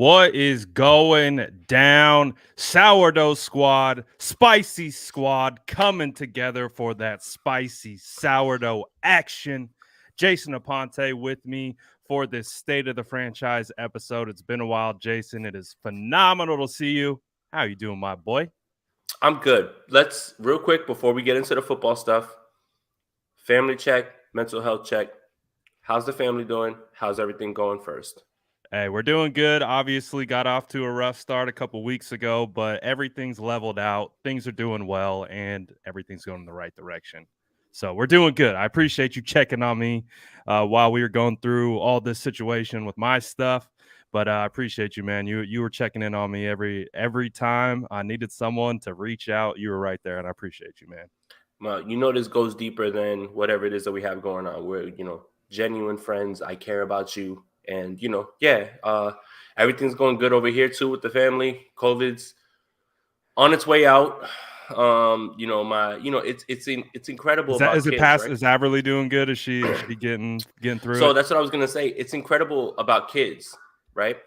What is going down? Sourdough Squad, Spicy Squad coming together for that spicy sourdough action. Jason Aponte with me for this State of the Franchise episode. It's been a while, Jason. It is phenomenal to see you. How you doing, my boy? I'm good. Let's real quick before we get into the football stuff. Family check, mental health check. How's the family doing? How's everything going first? Hey, we're doing good. Obviously, got off to a rough start a couple weeks ago, but everything's leveled out. Things are doing well, and everything's going in the right direction. So we're doing good. I appreciate you checking on me while we were going through all this situation with my stuff. But I appreciate you, man. You were checking in on me every time I needed someone to reach out. You were right there, and I appreciate you, man. Well, this goes deeper than whatever it is that we have going on. We're, genuine friends. I care about you. And, everything's going good over here, too, with the family. COVID's on its way out. It's incredible. Is it past? Right? Is Averly doing good? Is she getting through? So it? That's what I was gonna say. It's incredible about kids, right?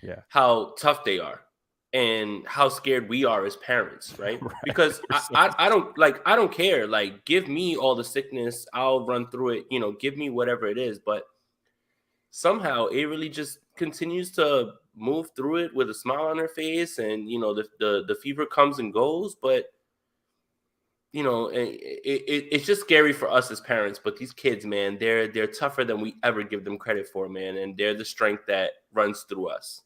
Yeah. How tough they are, and how scared we are as parents, right? Because I don't care. Like, give me all the sickness, I'll run through it. Give me whatever it is, but somehow it really just continues to move through it with a smile on her face, and the fever comes and goes, but it's just scary for us as parents. But these kids, man, they're tougher than we ever give them credit for, man, and they're the strength that runs through us.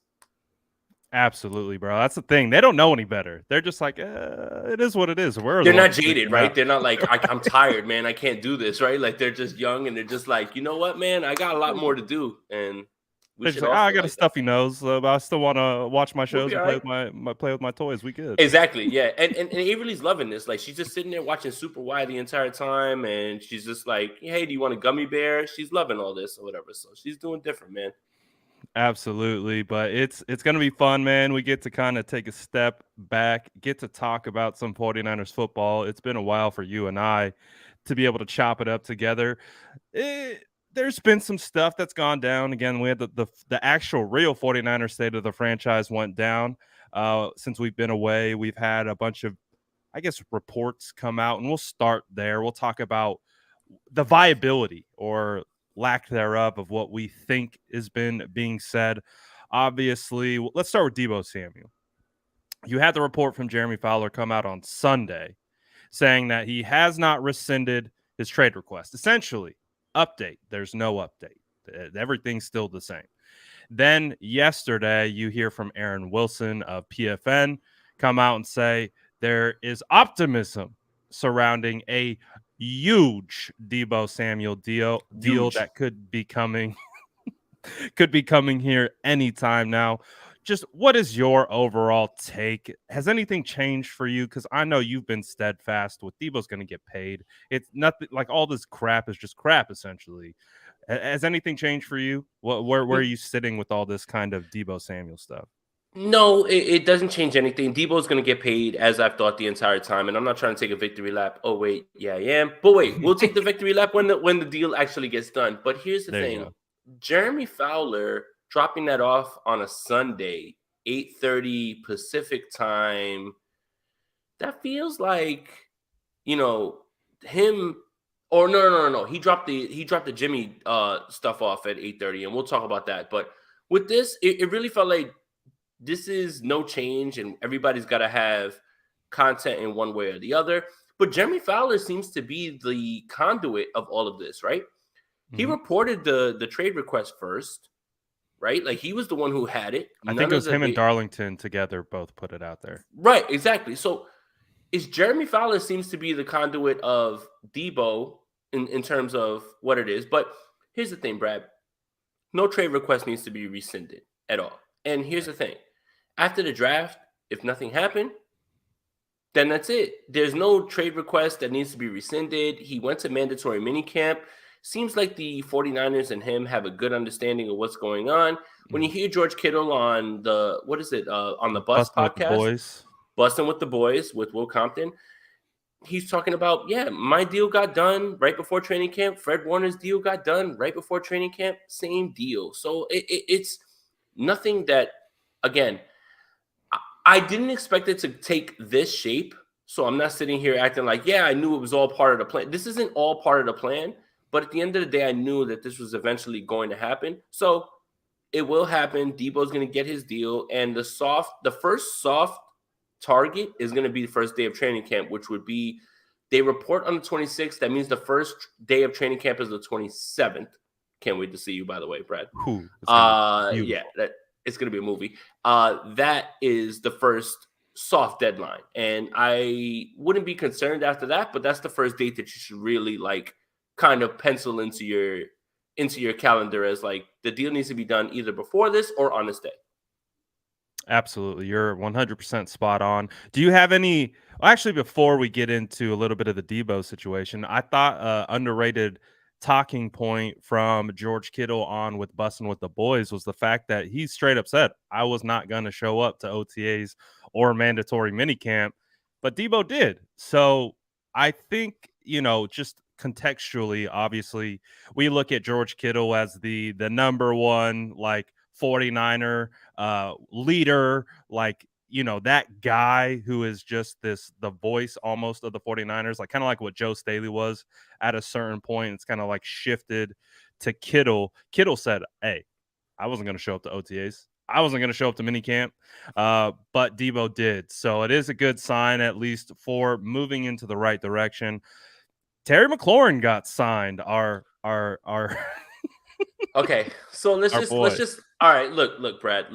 Absolutely, bro. That's the thing. They don't know any better. They're just like, it is what it is. They're not jaded, right? They're not like, I'm tired, man. I can't do this, right? Like, they're just young, and they're just like, you know what, man? I got a lot more to do, and we should. Like, I got a stuffy nose, but I still want to watch my shows and play with my toys. We good. Exactly, yeah. And Avery's loving this. Like, she's just sitting there watching Super Y the entire time, and she's just like, hey, do you want a gummy bear? She's loving all this or whatever. So she's doing different, man. Absolutely, but it's going to be fun, man. We get to kind of take a step back, get to talk about some 49ers football. It's been a while for you and I to be able to chop it up together. There's been some stuff that's gone down. Again, we had the actual real 49ers State of the Franchise went down since we've been away. We've had a bunch of, I guess, reports come out, and we'll start there. We'll talk about the viability or lack thereof of what we think has been being said. Obviously, let's start with Deebo Samuel. You had the report from Jeremy Fowler come out on Sunday saying that he has not rescinded his trade request. Essentially, update, there's no update. Everything's still the same. Then yesterday, you hear from Aaron Wilson of PFN come out and say there is optimism surrounding a huge Deebo Samuel deal that could be coming here anytime now. Just what is your overall take? Has anything changed for you? Because I know you've been steadfast with Deebo's going to get paid. It's nothing like all this crap is just crap, essentially. Has anything changed for you? Where are you sitting with all this kind of Deebo Samuel stuff? No, it doesn't change anything. Deebo's going to get paid, as I've thought the entire time, and I'm not trying to take a victory lap. Oh, wait, yeah, I am. But wait, we'll take the victory lap when the deal actually gets done. But here's the thing. Jeremy Fowler dropping that off on a Sunday, 8:30 Pacific time, that feels like, him. Or no. He dropped the Jimmy stuff off at 8:30, and we'll talk about that. But with this, it really felt like this is no change, and everybody's got to have content in one way or the other. But Jeremy Fowler seems to be the conduit of all of this, right? Mm-hmm. He reported the trade request first, right? Like, he was the one who had it. I think it was him and Darlington together both put it out there. Right, exactly. So is Jeremy Fowler seems to be the conduit of Deebo in terms of what it is. But here's the thing, Brad. No trade request needs to be rescinded at all. And here's the thing. After the draft, if nothing happened, then that's it. There's no trade request that needs to be rescinded. He went to mandatory minicamp. Seems like the 49ers and him have a good understanding of what's going on. When you hear George Kittle on the, on the Bus podcast, Busting with the Boys with Will Compton, he's talking about, my deal got done right before training camp. Fred Warner's deal got done right before training camp. Same deal. So it's nothing that again, I didn't expect it to take this shape. So I'm not sitting here acting like, yeah, I knew it was all part of the plan. This isn't all part of the plan. But at the end of the day, I knew that this was eventually going to happen. So it will happen. Deebo's going to get his deal. And the first soft target is going to be the first day of training camp, which would be, they report on the 26th. That means the first day of training camp is the 27th. Can't wait to see you, by the way, Brad. Yeah, it's going to be a movie. That is the first soft deadline. And I wouldn't be concerned after that, but that's the first date that you should really kind of pencil into your calendar as the deal needs to be done either before this or on this day. Absolutely. You're 100% spot on. Do you have any actually, before we get into a little bit of the Deebo situation, I thought underrated talking point from George Kittle on with Bussin' with the Boys was the fact that he straight up said, I was not going to show up to OTAs or mandatory minicamp, but Deebo did. So I think, just contextually, obviously, we look at George Kittle as the number one 49er leader, that guy who is just the voice almost of the 49ers, kind of like what Joe Staley was at a certain point. It's kind of shifted to Kittle. Kittle said, hey, I wasn't going to show up to OTAs. I wasn't going to show up to minicamp, but Deebo did. So it is a good sign, at least for moving into the right direction. Terry McLaurin got signed. Our Okay, so let's just all right. Look, Brad.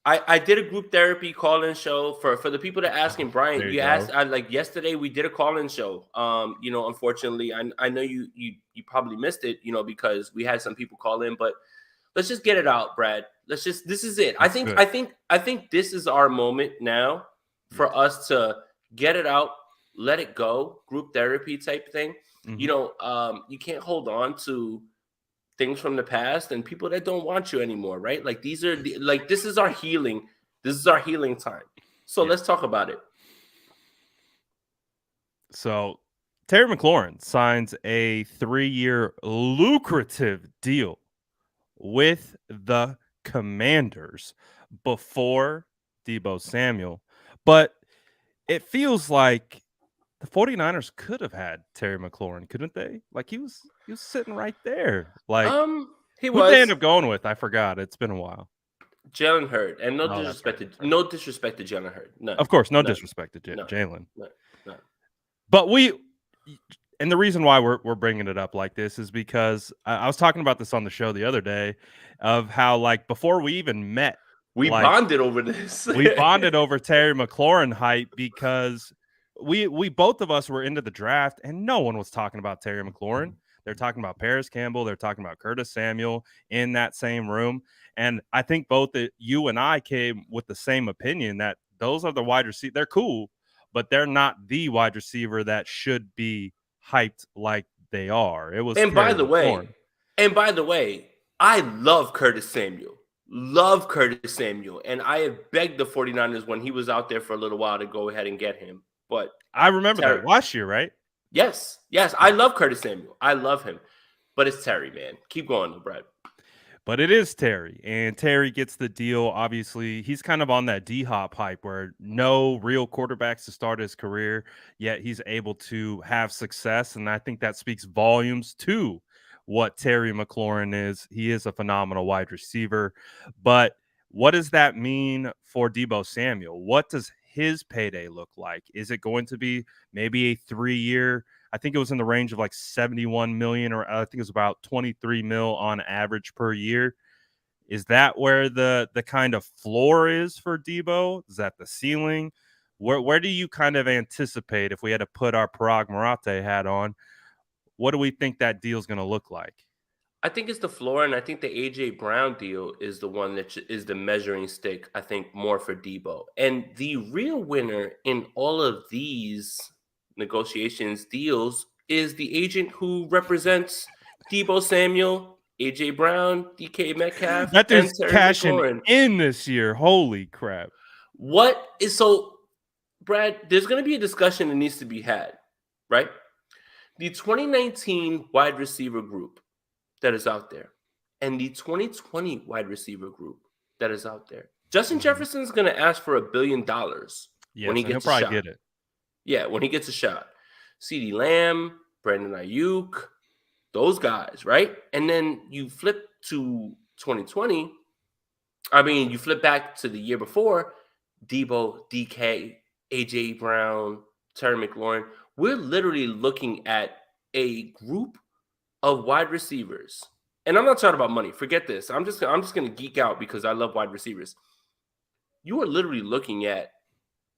I did a group therapy call-in show for the people that asking Brian. You asked yesterday we did a call-in show. Unfortunately, I know you probably missed it. Because we had some people call in, but let's just get it out, Brad. This is it. I think this is our moment now for us to get it out, let it go, group therapy type thing. Mm-hmm. You can't hold on to things from the past and people that don't want you anymore, right? These are this is our healing. This is our healing time. So let's talk about it. So Terry McLaurin signs a 3-year lucrative deal with the Commanders before Deebo Samuel. But it feels like the 49ers could have had Terry McLaurin, couldn't they? He was sitting right there. Who'd they end up going with? I forgot. It's been a while. Jalen Hurd. And no disrespect to Jalen Hurd. None. Of course, no disrespect to Jalen. No. But and the reason why we're bringing it up like this is because I was talking about this on the show the other day of how before we even met, we bonded over this. We bonded over Terry McLaurin hype because we both of us were into the draft and no one was talking about Terry McLaurin. They're talking about Paris Campbell. They're talking about Curtis Samuel in that same room. And I think both you and I came with the same opinion that those are the wide receivers. They're cool, but they're not the wide receiver that should be hyped like they are. It was. And by the way, I love Curtis Samuel. And I have begged the 49ers when he was out there for a little while to go ahead and get him. But I remember that last year, right? Yes. I love Curtis Samuel. I love him. But it's Terry, man. Keep going, Brad. But it is Terry, and Terry gets the deal. Obviously, he's kind of on that D-Hop hype where no real quarterbacks to start his career, yet he's able to have success, and I think that speaks volumes to what Terry McLaurin is. He is a phenomenal wide receiver, but what does that mean for Deebo Samuel? What does his payday look like? Is it going to be maybe a 3-year? I think it was in the range of 71 million, or I think it was about 23 mil on average per year. Is that where the kind of floor is for Deebo? Is that the ceiling? Where do you kind of anticipate, if we had to put our Parag Marate hat on, what do we think that deal is going to look like? I think it's the floor, and I think the A.J. Brown deal is the one that is the measuring stick, I think, more for Deebo. And the real winner in all of these negotiations, deals, is the agent who represents Deebo Samuel, A.J. Brown, DK Metcalf, that dude's cashing in this year. Holy crap. Brad, there's going to be a discussion that needs to be had, right? The 2019 wide receiver group that is out there and the 2020 wide receiver group that is out there. Justin Jefferson's going to ask for $1 billion when he Yes, and he'll gets a probably shot. get it. Yeah, when he gets a shot. CeeDee Lamb, Brandon Ayuk, those guys, right? And then you flip to 2020. I mean, you flip back to the year before, Deebo, DK, AJ Brown, Terry McLaurin. We're literally looking at a group of wide receivers. And I'm not talking about money. Forget this. I'm just going to geek out because I love wide receivers. You are literally looking at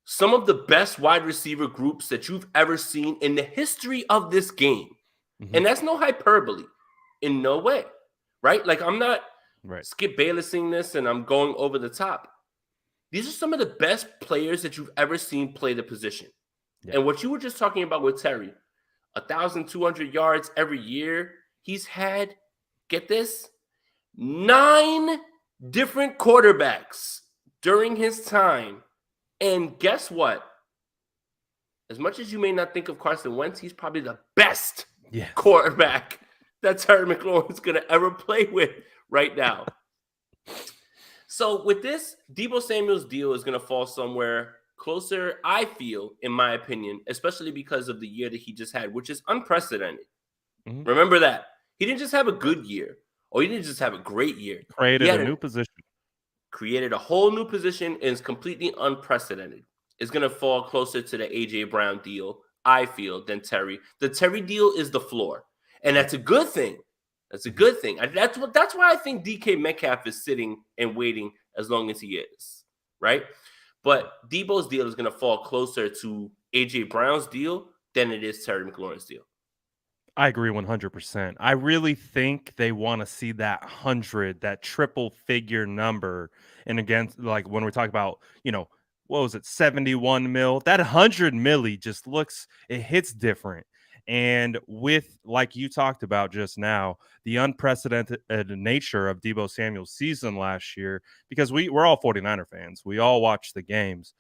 some of the best wide receiver groups that you've ever seen in the history of this game. Mm-hmm. And that's no hyperbole in no way, right? Like I'm not Skip Baylessing this and I'm going over the top. These are some of the best players that you've ever seen play the position. Yeah. And what you were just talking about with Terry, 1,200 yards every year. He's had, get this, 9 different quarterbacks during his time. And guess what? As much as you may not think of Carson Wentz, he's probably the best quarterback that Terry McLaurin is going to ever play with right now. So with this, Deebo Samuel's deal is going to fall somewhere closer, I feel, in my opinion, especially because of the year that he just had, which is unprecedented. Mm-hmm. Remember that. He didn't just have a good year, or he didn't just have a great year. Created a new position. Created a whole new position and is completely unprecedented. It's going to fall closer to the A.J. Brown deal, I feel, than Terry. The Terry deal is the floor, and that's a good thing. That's a good thing. That's why I think DK Metcalf is sitting and waiting as long as he is, right? But Deebo's deal is going to fall closer to A.J. Brown's deal than it is Terry McLaurin's deal. I agree 100%. I really think they want to see that 100, that triple figure number. And again, like when we're talking about, what was it, 71 mil? That 100 milli just looks, it hits different. And with, like you talked about just now, the unprecedented nature of Deebo Samuel's season last year, because we're all 49er fans. We all watch the games.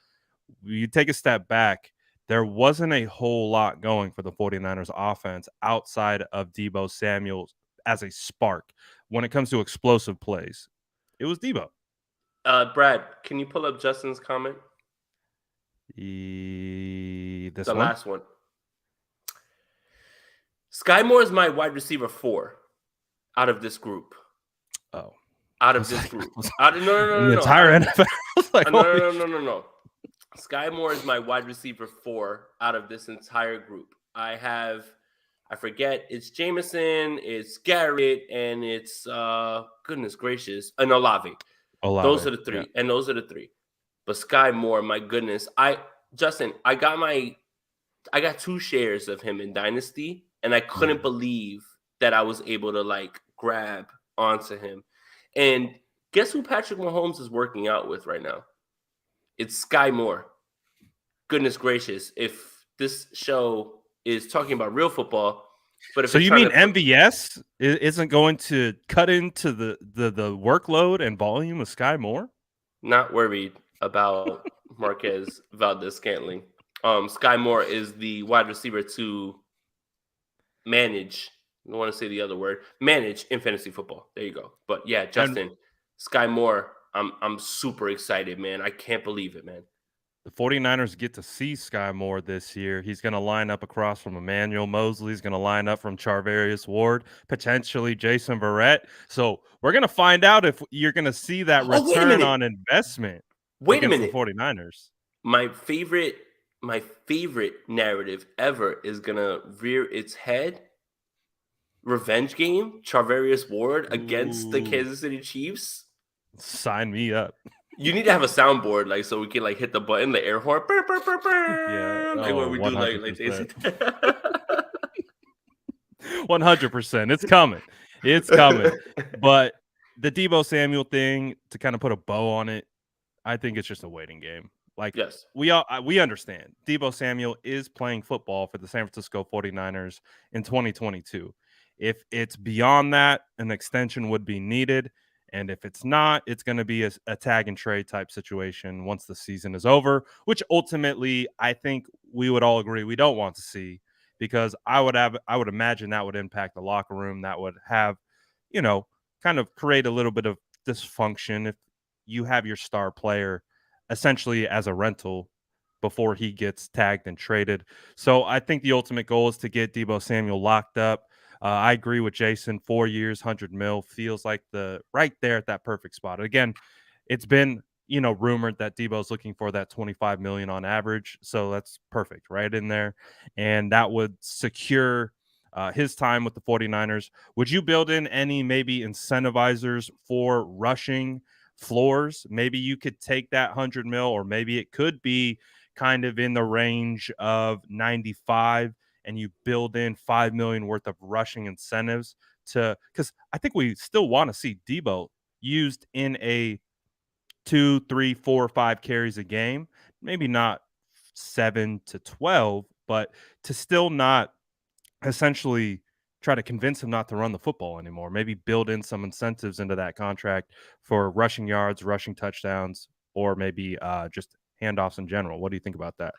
You take a step back, there wasn't a whole lot going for the 49ers offense outside of Deebo Samuel as a spark when it comes to explosive plays. It was Deebo. Brad, can you pull up Justin's comment? The last one. Sky Moore is my wide receiver 4 out of this group. Oh. Out of this group. No. The entire NFL? No. Sky Moore is my wide receiver 4 out of this entire group. I forget, it's Jameson, it's Garrett, and it's, goodness gracious, and Olave. Those are the 3, and those are the 3. But Sky Moore, my goodness. Justin, I got 2 shares of him in Dynasty, and I couldn't believe that I was able to, grab onto him. And guess who Patrick Mahomes is working out with right now? It's Sky Moore. Goodness gracious. If this show is talking about real football, but if so you mean MVS isn't going to cut into the workload and volume of Sky Moore? Not worried about Marquez Valdez-Scantling. Sky Moore is the wide receiver to manage. I don't want to say the other word. Manage in fantasy football. There you go. But yeah, Justin, Sky Moore, I'm super excited, man. I can't believe it, man. The 49ers get to see Sky Moore this year. He's going to line up across from Emmanuel Mosley. He's going to line up from Charvarius Ward, potentially Jason Verrett. So we're going to find out if you're going to see that return on investment. Wait a minute. The 49ers. My favorite narrative ever is going to rear its head. Revenge game, Charvarius Ward against the Kansas City Chiefs. Sign me up. You need to have a soundboard, so we can hit the button, the air horn. Burr, burr, burr, burr. Yeah, what we 100%. Do, 100%. It's coming. It's coming. But the Deebo Samuel thing, to kind of put a bow on it, I think it's just a waiting game. Yes, we understand Deebo Samuel is playing football for the San Francisco 49ers in 2022. If it's beyond that, an extension would be needed. And if it's not, it's going to be a tag and trade type situation once the season is over, which ultimately I think we would all agree we don't want to see, because I would imagine that would impact the locker room. That would have, kind of create a little bit of dysfunction, if you have your star player essentially as a rental before he gets tagged and traded. So I think the ultimate goal is to get Deebo Samuel locked up. I agree with Jason. 4 years, 100 mil feels like the right there at that perfect spot. Again, it's been rumored that Debo's looking for that 25 million on average. So that's perfect right in there. And that would secure his time with the 49ers. Would you build in any maybe incentivizers for rushing floors? Maybe you could take that 100 mil, or maybe it could be kind of in the range of 95 and you build in 5 million worth of rushing incentives to, because I think we still want to see Deebo used in a 2, 3, 4, 5 carries a game, maybe not 7 to 12, but to still not essentially try to convince him not to run the football anymore. Maybe build in some incentives into that contract for rushing yards, rushing touchdowns, or maybe just handoffs in general. What do you think about that?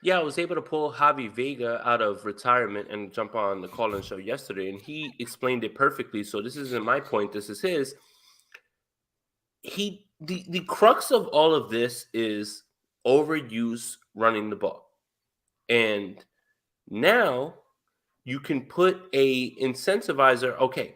Yeah, I was able to pull Javi Vega out of retirement and jump on the call-in show yesterday, and he explained it perfectly. So this isn't my point; this is his. The crux of all of this is overuse running the ball, and now you can put a incentivizer. Okay,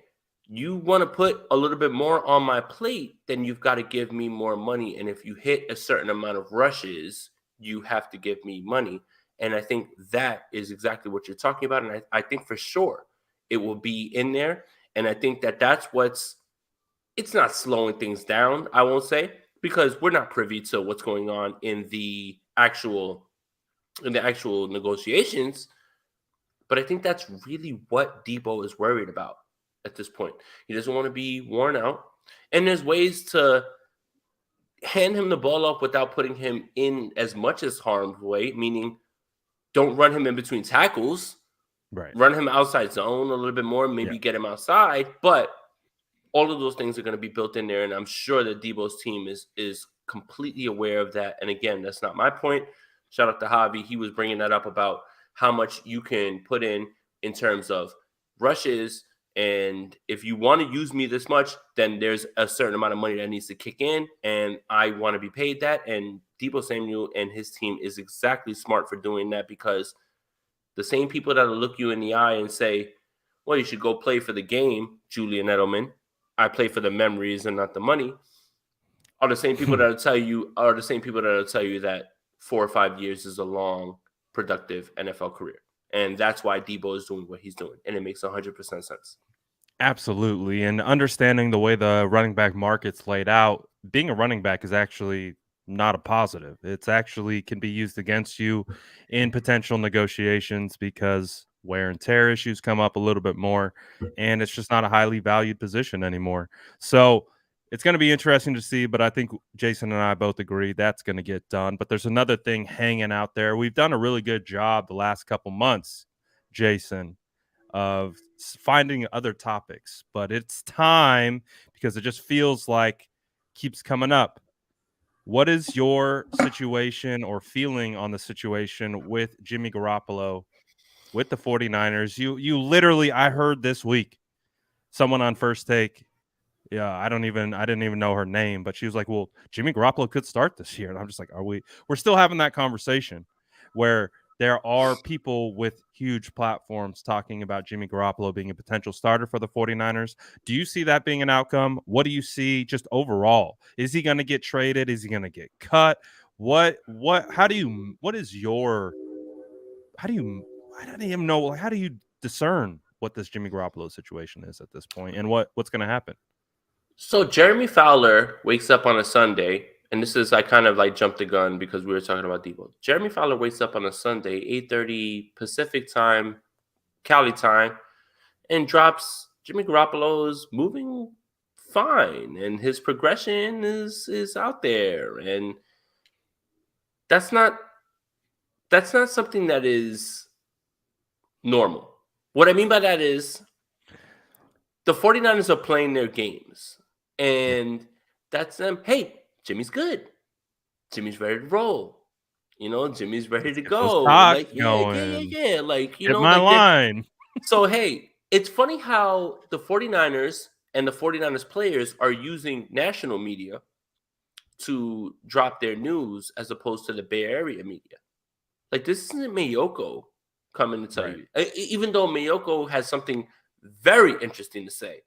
you want to put a little bit more on my plate, then you've got to give me more money. And if you hit a certain amount of rushes, you have to give me money. And I think that is exactly what you're talking about. And I think for sure it will be in there. And I think that that's it's not slowing things down, I won't say, because we're not privy to what's going on in the actual negotiations. But I think that's really what Deebo is worried about at this point. He doesn't want to be worn out. And there's ways to hand him the ball off without putting him in as much as harm's way, meaning don't run him in between tackles. Right. Run him outside zone a little bit more, maybe get him outside. But all of those things are going to be built in there. And I'm sure that Deebo's team is completely aware of that. And again, that's not my point. Shout out to Javi. He was bringing that up about how much you can put in terms of rushes. And if you want to use me this much, then there's a certain amount of money that needs to kick in. And I want to be paid that. And Deebo Samuel and his team is exactly smart for doing that, because the same people that will look you in the eye and say, well, you should go play for the game, Julian Edelman. I play for the memories and not the money, are the same people that will tell you that 4 or 5 years is a long, productive NFL career. And that's why Deebo is doing what he's doing. And it makes 100% sense. Absolutely. And understanding the way the running back market's laid out, being a running back is actually not a positive. It's actually can be used against you in potential negotiations because wear and tear issues come up a little bit more, and it's just not a highly valued position anymore. So it's going to be interesting to see, but I think Jason and I both agree that's going to get done. But there's another thing hanging out there. We've done a really good job the last couple months, Jason, of finding other topics, but it's time because it just feels like keeps coming up. What is your situation or feeling on the situation with Jimmy Garoppolo with the 49ers? You literally, I heard this week someone on First Take, I didn't even know her name, but she was like, well, Jimmy Garoppolo could start this year. And I'm just like, we're still having that conversation where there are people with huge platforms talking about Jimmy Garoppolo being a potential starter for the 49ers. Do you see that being an outcome? What do you see just overall? Is he going to get traded? Is he going to get cut? How do you I don't even know. How do you discern what this Jimmy Garoppolo situation is at this point and what's going to happen? So Jeremy Fowler wakes up on a Sunday, and this is, I kind of like jumped the gun because we were talking about Deebo. Jeremy Fowler wakes up on a Sunday, 8:30 Pacific time, Cali time, and drops Jimmy Garoppolo is moving fine, and his progression is out there, and that's not something that is normal. What I mean by that is the 49ers are playing their games. And that's them. Hey, Jimmy's good. Jimmy's ready to roll. Jimmy's ready to go. Like, yeah. Like, Get my line. So, hey, it's funny how the 49ers and the 49ers players are using national media to drop their news as opposed to the Bay Area media. Like, this isn't Mayoko coming to tell you. Even though Mayoko has something very interesting to say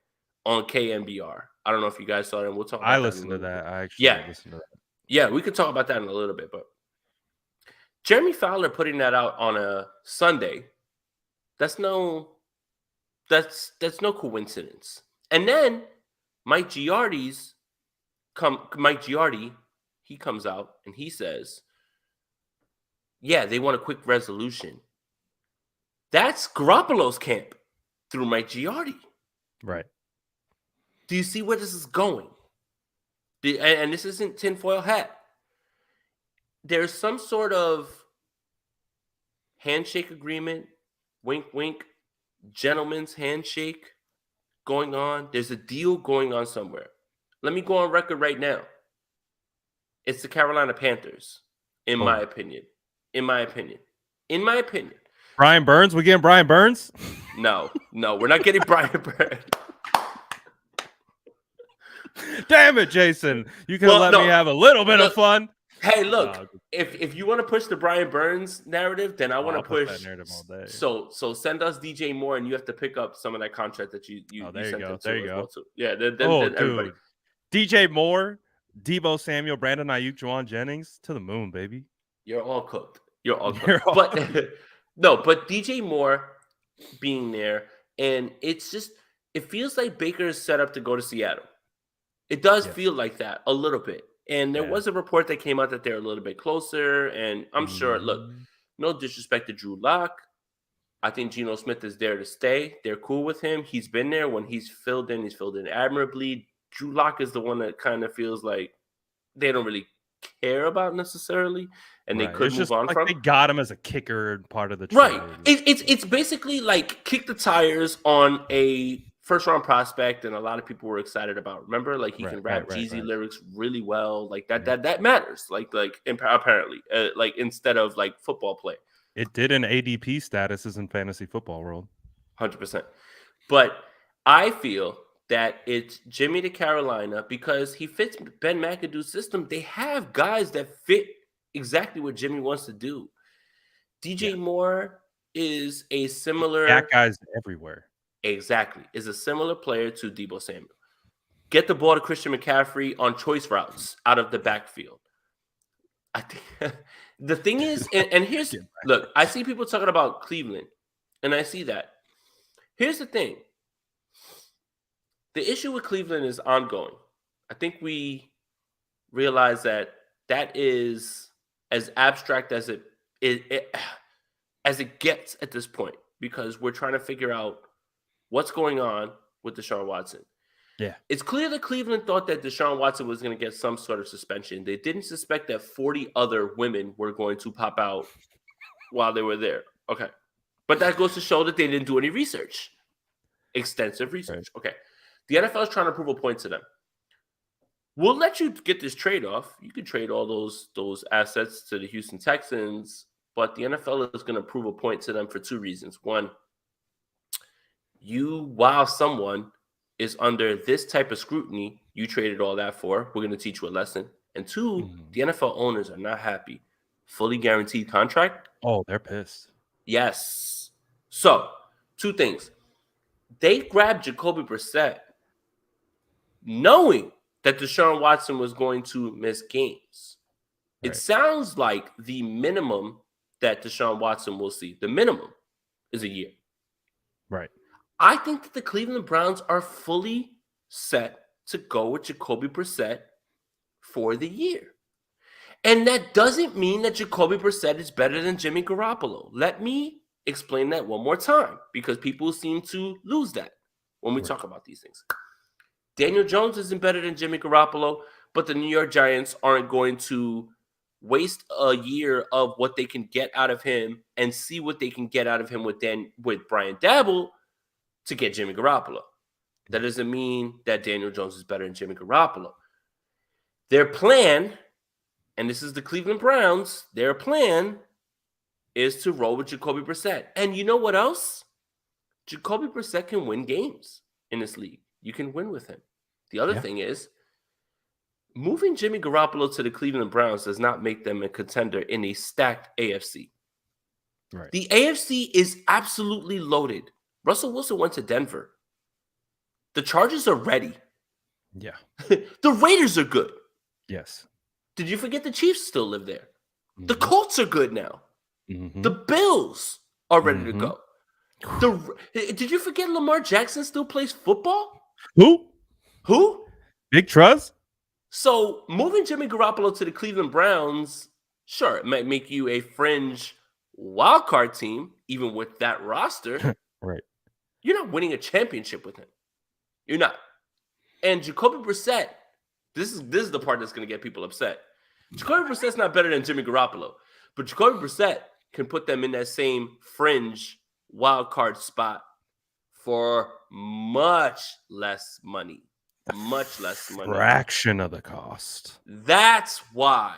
on KMBR. I don't know if you guys saw it, and we'll talk about that. I listened to that. I actually listened to that. Yeah, we could talk about that in a little bit, but Jeremy Fowler putting that out on a Sunday, that's no coincidence. And then Mike Giardi, he comes out and he says, yeah, they want a quick resolution. That's Garoppolo's camp through Mike Giardi. Right. Do you see where this is going? And this isn't tinfoil hat. There's some sort of handshake agreement, wink, wink, gentleman's handshake going on. There's a deal going on somewhere. Let me go on record right now. It's the Carolina Panthers, in my opinion. Brian Burns? We getting Brian Burns? No, we're not getting Brian Burns. Damn it, Jason. You could let me have a little bit of fun. Hey, look, if you want to push the Brian Burns narrative, then I want to push that narrative all day. So send us DJ Moore, and you have to pick up some of that contract that you sent him to. There you go. Well too. Yeah, then dude. DJ Moore, Deebo Samuel, Brandon Ayuk, Juwan Jennings, to the moon, baby. You're all cooked. But DJ Moore being there, and it feels like Baker is set up to go to Seattle. It does feel like that a little bit. And there was a report that came out that they're a little bit closer. And I'm sure, look, no disrespect to Drew Lock. I think Geno Smith is there to stay. They're cool with him. He's been there when he's filled in admirably. Drew Lock is the one that kind of feels like they don't really care about necessarily. And they could move on from. They got him as a kicker part of the trade. Right. It's basically like kick the tires on a first-round prospect, and a lot of people were excited about. Remember, like he can rap Jeezy lyrics really well, like that matters. Like apparently, like instead of like football play, it did in ADP statuses in fantasy football world. 100%. But I feel that it's Jimmy to Carolina because he fits Ben McAdoo's system. They have guys that fit exactly what Jimmy wants to do. DJ Moore is a similar. That guy's everywhere. Exactly. Is a similar player to Deebo Samuel. Get the ball to Christian McCaffrey on choice routes out of the backfield. I think the thing is, and here's, look, I see people talking about Cleveland, and I see that. Here's the thing. The issue with Cleveland is ongoing. I think we realize that is as abstract as it gets at this point, because we're trying to figure out what's going on with Deshaun Watson. Yeah. It's clear that Cleveland thought that Deshaun Watson was going to get some sort of suspension. They didn't suspect that 40 other women were going to pop out while they were there. Okay. But that goes to show that they didn't do any research. Extensive research. Right. Okay. The NFL is trying to prove a point to them. We'll let you get this trade off. You can trade all those assets to the Houston Texans, but the NFL is going to prove a point to them for two reasons. One, while someone is under this type of scrutiny, you traded all that for. We're going to teach you a lesson. And two, the NFL owners are not happy. Fully guaranteed contract. Oh, they're pissed. Yes. So, two things. They grabbed Jacoby Brissett knowing that Deshaun Watson was going to miss games. Right. It sounds like the minimum that Deshaun Watson will see, the minimum, is a year. Right. I think that the Cleveland Browns are fully set to go with Jacoby Brissett for the year. And that doesn't mean that Jacoby Brissett is better than Jimmy Garoppolo. Let me explain that one more time, because people seem to lose that when we talk about these things. Daniel Jones isn't better than Jimmy Garoppolo, but the New York Giants aren't going to waste a year of what they can get out of him and see what they can get out of him with Brian Daboll to get Jimmy Garoppolo. That doesn't mean that Daniel Jones is better than Jimmy Garoppolo. Their plan, and this is the Cleveland Browns, their plan is to roll with Jacoby Brissett. And you know what else? Jacoby Brissett can win games in this league. You can win with him. The other thing is, moving Jimmy Garoppolo to the Cleveland Browns does not make them a contender in a stacked AFC. Right. The AFC is absolutely loaded. Russell Wilson went to Denver. The Chargers are ready. Yeah. The Raiders are good. Yes. Did you forget the Chiefs still live there? Mm-hmm. The Colts are good now. Mm-hmm. The Bills are ready to go. Did you forget Lamar Jackson still plays football? Who? Big Truz? So moving Jimmy Garoppolo to the Cleveland Browns, sure, it might make you a fringe wildcard team, even with that roster. Right. You're not winning a championship with him. You're not. And Jacoby Brissett, this is the part that's going to get people upset. Jacoby Brissett's not better than Jimmy Garoppolo, but Jacoby Brissett can put them in that same fringe wild card spot for much less money. Much less money. Fraction of the cost. That's why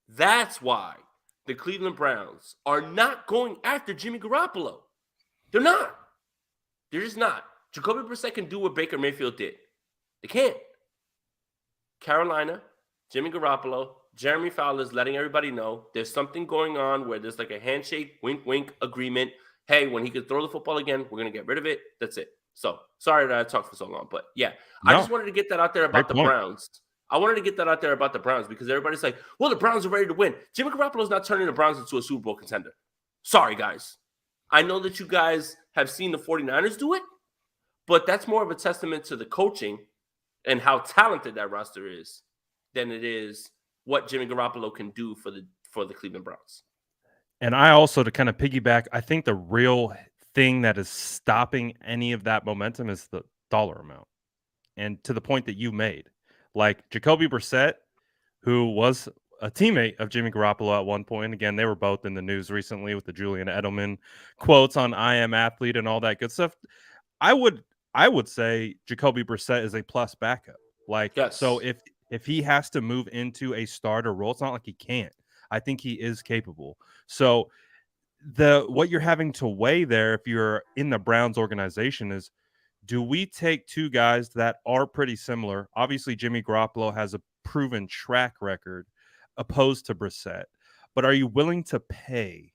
the Cleveland Browns are not going after Jimmy Garoppolo. They're not. They're just not. Jacoby Brissett can do what Baker Mayfield did. They can't. Carolina, Jimmy Garoppolo, Jeremy Fowler's letting everybody know there's something going on where there's like a handshake, wink, wink agreement. Hey, when he could throw the football again, we're going to get rid of it. That's it. So, sorry that I talked for so long, but yeah. I just wanted to get that out there about the Browns. I wanted to get that out there about the Browns because everybody's like, well, the Browns are ready to win. Jimmy Garoppolo's not turning the Browns into a Super Bowl contender. Sorry, guys. I know that you guys have seen the 49ers do it, but that's more of a testament to the coaching and how talented that roster is than it is what Jimmy Garoppolo can do for the Cleveland Browns. And I also, to kind of piggyback, I think the real thing that is stopping any of that momentum is the dollar amount. And to the point that you made, like Jacoby Brissett, who was a teammate of Jimmy Garoppolo at one point. Again, they were both in the news recently with the Julian Edelman quotes on I Am Athlete and all that good stuff. I would say Jacoby Brissett is a plus backup. Like, yes. So if he has to move into a starter role, it's not like he can't. I think he is capable. So what you're having to weigh there, if you're in the Browns organization, is do we take two guys that are pretty similar? Obviously, Jimmy Garoppolo has a proven track record opposed to Brissett, but are you willing to pay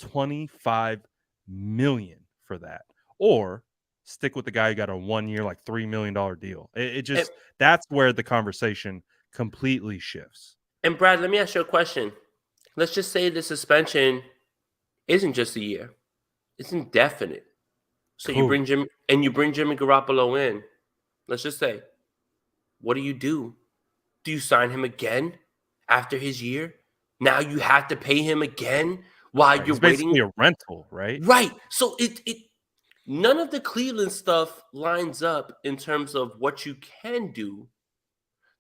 $25 million for that, or stick with the guy who got a 1 year, like $3 million deal? That's where the conversation completely shifts. And Brad, let me ask you a question. Let's just say the suspension isn't just a year; it's indefinite. So you bring Jimmy Garoppolo in. Let's just say, what do? Do you sign him again after his year? Now you have to pay him again while you're waiting. Basically a rental, right? Right. So it none of the Cleveland stuff lines up in terms of what you can do.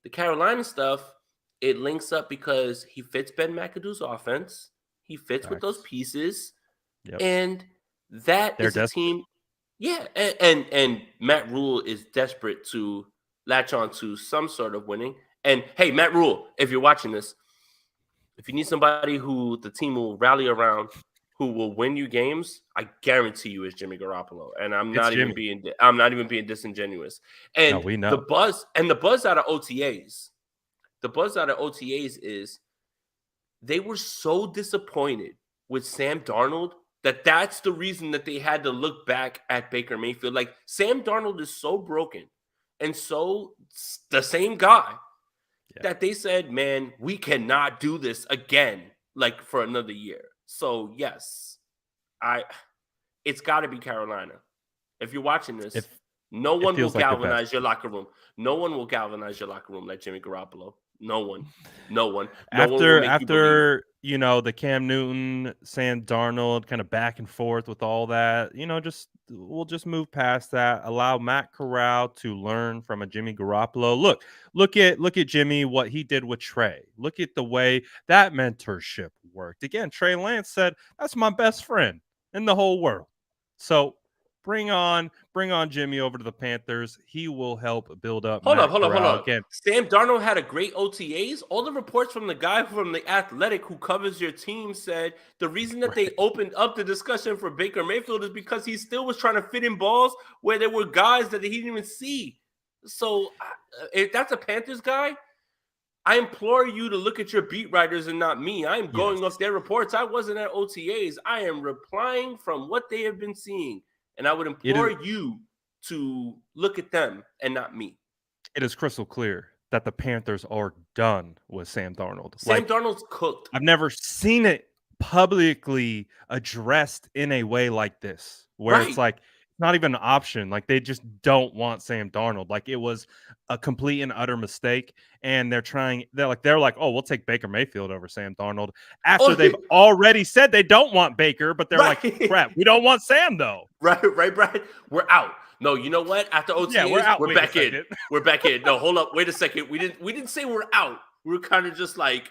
The Carolina stuff, it links up because he fits Ben McAdoo's offense. He fits with those pieces. Yep. And that is a team. Yeah, and Matt Rule is desperate to latch on to some sort of winning. And hey, Matt Rule, if you're watching this, if you need somebody who the team will rally around, who will win you games, I guarantee you is Jimmy Garoppolo. And I'm not even being disingenuous. And we know. the buzz out of OTAs, is they were so disappointed with Sam Darnold that's the reason that they had to look back at Baker Mayfield. Like, Sam Darnold is so broken and so the same guy that they said, man, we cannot do this again, like, for another year. So, yes, it's got to be Carolina. If you're watching this, no one will galvanize your locker room. No one will galvanize your locker room like Jimmy Garoppolo. No one. After the Cam Newton, Sam Darnold kind of back and forth with all that, we'll just move past that. Allow Matt Corral to learn from a Jimmy Garoppolo. Look at Jimmy, what he did with Trey. Look at the way that mentorship worked. Again, Trey Lance said, that's my best friend in the whole world. So bring on Jimmy over to the Panthers. He will help build up. Hold up. Again. Sam Darnold had a great OTAs. All the reports from the guy from The Athletic who covers your team said the reason that they opened up the discussion for Baker Mayfield is because he still was trying to fit in balls where there were guys that he didn't even see. So if that's a Panthers guy, I implore you to look at your beat writers and not me. I'm going off their reports. I wasn't at OTAs. I am replying from what they have been seeing. And I would implore you to look at them and not me. It is crystal clear that the Panthers are done with Sam Darnold. Sam Darnold's cooked. I've never seen it publicly addressed in a way like this, where it's like not even an option. Like they just don't want Sam Darnold. Like it was a complete and utter mistake. And they're like, oh, we'll take Baker Mayfield over Sam Darnold after they've already said they don't want Baker, but they're like, crap, we don't want Sam though. Right, Brian. We're out. No, you know what? After OTAs, we're back in. We're back in. No, hold up. Wait a second. We didn't say we're out. We were kind of just saying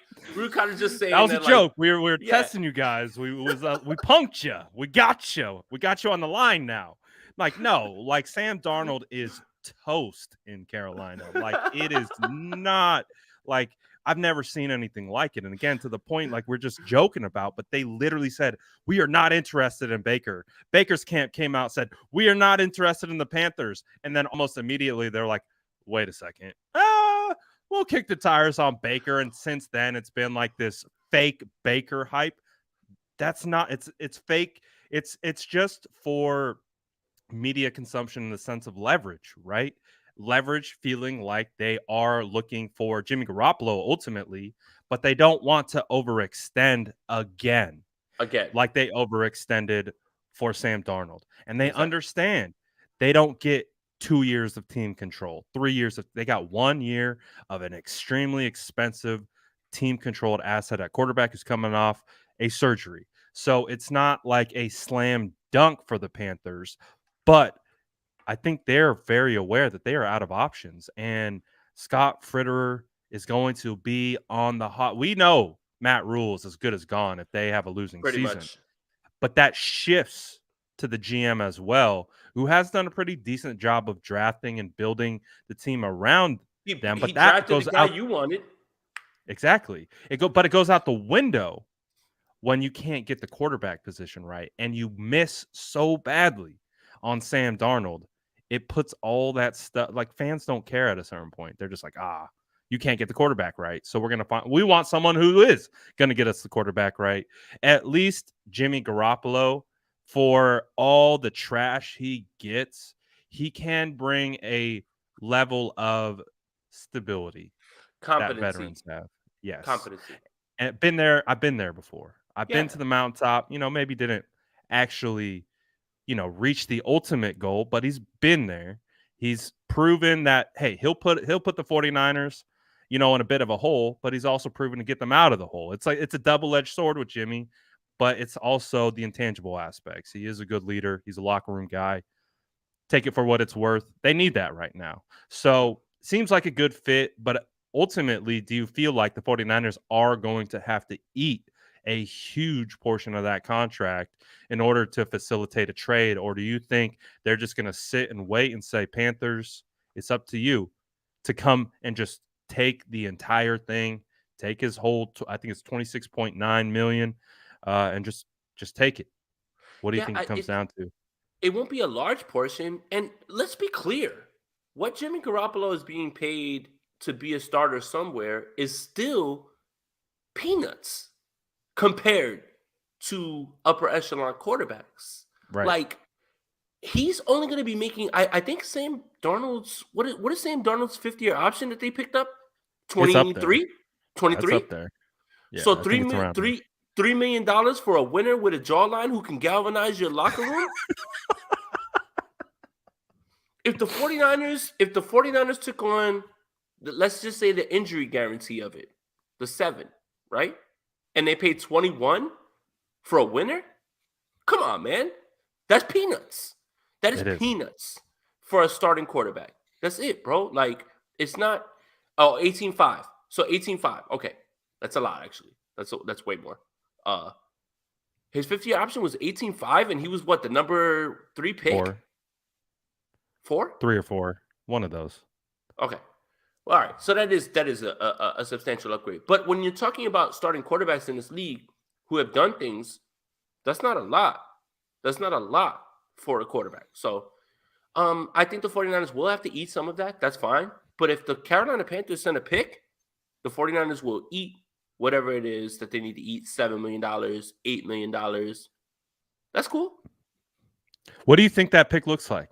that was a joke. We were testing you guys. We punked you. We got you. We got you on the line now. Like, no, like Sam Darnold is toast in Carolina. Like it is not like I've never seen anything like it. And again, to the point, like we're just joking about, but they literally said, we are not interested in Baker. Baker's camp came out and said, we are not interested in the Panthers. And then almost immediately they're like, wait a second. We'll kick the tires on Baker. And since then it's been like this fake Baker hype. That's not, it's fake. It's just for media consumption in the sense of leverage, right? Leverage, feeling like they are looking for Jimmy Garoppolo ultimately, but they don't want to overextend again, like they overextended for Sam Darnold. And they understand they don't get 2 years of team control, 3 years they got 1 year of an extremely expensive team controlled asset at quarterback who's coming off a surgery. So it's not like a slam dunk for the Panthers, but I think they're very aware that they are out of options, and Scott Fitterer is going to be on the hot. We know Matt Rule is as good as gone if they have a losing season, but that shifts to the GM as well, who has done a pretty decent job of drafting and building the team around them. But that goes out. You wanted exactly. But it goes out the window when you can't get the quarterback position right, and you miss so badly on Sam Darnold. It puts all that stuff, like fans don't care at a certain point. They're just like, you can't get the quarterback right. So we want someone who is going to get us the quarterback right. At least Jimmy Garoppolo, for all the trash he gets, he can bring a level of stability that veterans have. Yes. Competency. And I've been there before. I've been to the mountaintop, maybe didn't actually reach the ultimate goal, but he's been there. He's proven that, hey, he'll put the 49ers, in a bit of a hole, but he's also proven to get them out of the hole. It's like it's a double-edged sword with Jimmy, but it's also the intangible aspects. He is a good leader. He's a locker room guy. Take it for what it's worth. They need that right now. So seems like a good fit, but ultimately, do you feel like the 49ers are going to have to eat a huge portion of that contract in order to facilitate a trade? Or do you think they're just going to sit and wait and say, Panthers, it's up to you to come and just take the entire thing, take his whole, I think it's 26.9 million, and just take it? What do you think it comes down to? It won't be a large portion. And let's be clear, what Jimmy Garoppolo is being paid to be a starter somewhere is still peanuts compared to upper echelon quarterbacks. Right. Like, he's only going to be making, I think Sam Darnold's, what is Sam Darnold's 5th-year option that they picked up? 23? 23? That's up there. Yeah, so $3 million for a winner with a jawline who can galvanize your locker room? If the 49ers took on, let's just say the injury guarantee of it, the 7, right? And they paid 21 for a winner? Come on, man. That's peanuts. That is peanuts for a starting quarterback. That's it, bro. Like, it's not 18.5. So 18.5. Okay. That's a lot, actually. That's way more. His 5th-year option was 18.5, and he was what, the number 3 pick? 4? 3 or 4. One of those. Okay. All right, so that is a substantial upgrade. But when you're talking about starting quarterbacks in this league who have done things, that's not a lot. That's not a lot for a quarterback. So I think the 49ers will have to eat some of that. That's fine. But if the Carolina Panthers send a pick, the 49ers will eat whatever it is that they need to eat, $7 million, $8 million. That's cool. What do you think that pick looks like?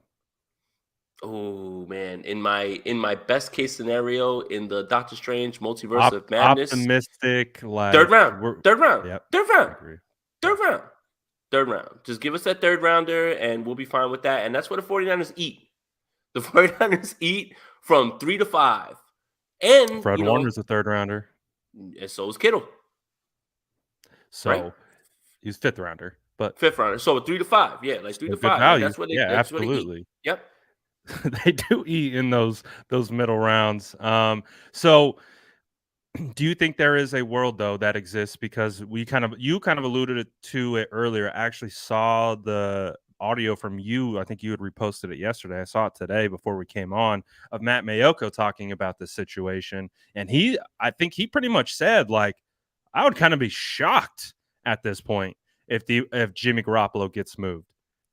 Oh man, in my best case scenario, in the Doctor Strange multiverse of madness, Optimistic, like third round, third round, Yep, third I round, agree. third round, third round. Just give us that third rounder and we'll be fine with that. And that's what the 49ers eat. The 49ers eat from 3 to 5. And, Fred Warner's a third rounder, and so is Kittle, so right? he's fifth rounder, but Fifth rounder. So 3 to 5. Yeah, like 3 still to good 5. Like value. that's what Yeah, that's what they eat. absolutely. Yep. They do eat in those middle rounds. So do you think there is a world though that exists, because you kind of alluded to it earlier? I actually saw the audio from you. I think you had reposted it yesterday. I saw it today before we came on, of Matt Mayoko talking about this situation, and I think he pretty much said, like, I would kind of be shocked at this point if Jimmy Garoppolo gets moved.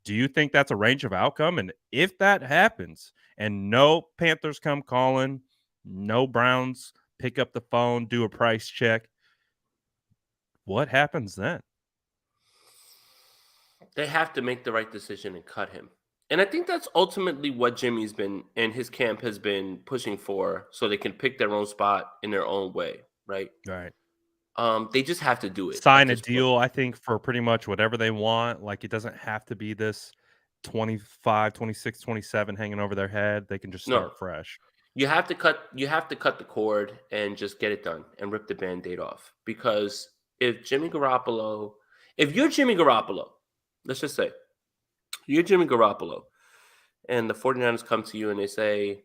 Do you think that's a range of outcome? And if that happens and no Panthers come calling, no Browns pick up the phone, do a price check, what happens then? They have to make the right decision and cut him. And I think that's ultimately what Jimmy's been and his camp has been pushing for, so they can pick their own spot in their own way, right? Right. They just have to do it at Sign a this point. deal, I think, for pretty much whatever they want. Like, it doesn't have to be this 25, 26, 27 hanging over their head. They can just No, start fresh. you have to cut the cord and just get it done and rip the Band-Aid off. Because if you're Jimmy Garoppolo, let's just say you're Jimmy Garoppolo, and the 49ers come to you and they say,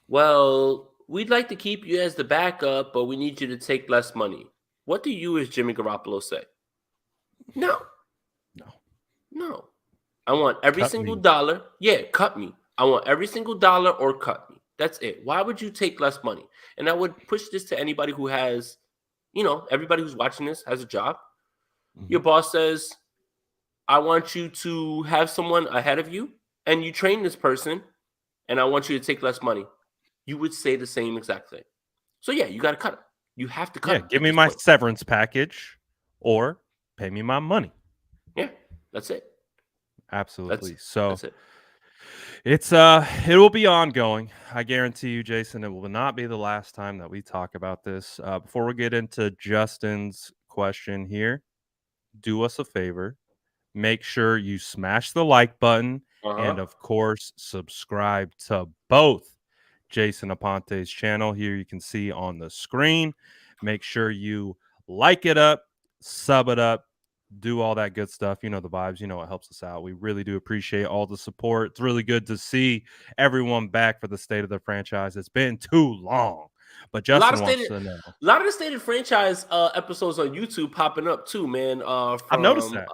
well, we'd like to keep you as the backup, but we need you to take less money. What do you as Jimmy Garoppolo say? No. I want every single dollar. Yeah, cut me. I want every single dollar or cut me. That's it. Why would you take less money? And I would push this to anybody who has, everybody who's watching this has a job. Mm-hmm. Your boss says, I want you to have someone ahead of you and you train this person and I want you to take less money. You would say the same exact thing. So yeah, you got to cut it. You have to cut it. Give me my severance package or pay me my money. Yeah, that's it. Absolutely. That's it. It will be ongoing. I guarantee you, Jason, it will not be the last time that we talk about this. Before we get into Justin's question here, do us a favor. Make sure you smash the like button and, of course, subscribe to both Jason Aponte's channel. Here you can see on the screen. Make sure you like it up, sub it up, do all that good stuff. You know the vibes. You know it helps us out. We really do appreciate all the support. It's really good to see everyone back for the state of the franchise. It's been too long. But Justin wants to know. A lot of the stated franchise episodes on YouTube popping up too, man. I've noticed that.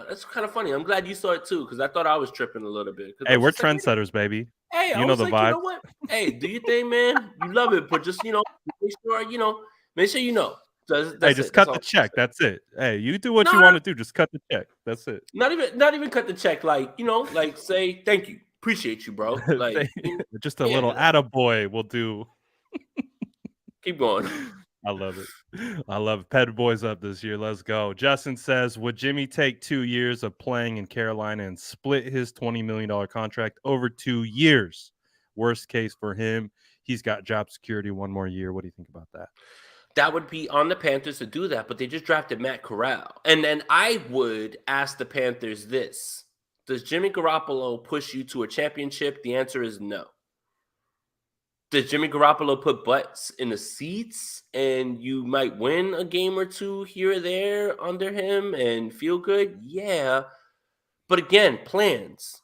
That's kind of funny. I'm glad you saw it too, because I thought I was tripping a little bit. Hey, we're trendsetters, baby. Hey, you know the vibe. You know what? Hey, do your thing, man. You love it, but just make sure you know. Just cut the check. That's it. Hey, you do what you want to do. Just cut the check. That's it. Not even cut the check. Like, say thank you, appreciate you, bro. Like, just a little attaboy will do. Keep going. I love it. Pet Boys up this year. Let's go. Justin says, would Jimmy take 2 years of playing in Carolina and split his $20 million contract over 2 years? Worst case for him, he's got job security 1 more year. What do you think about that? That would be on the Panthers to do that, but they just drafted Matt Corral. And then I would ask the Panthers this. Does Jimmy Garoppolo push you to a championship? The answer is no. Does Jimmy Garoppolo put butts in the seats and you might win a game or two here or there under him and feel good? Yeah. But again, plans.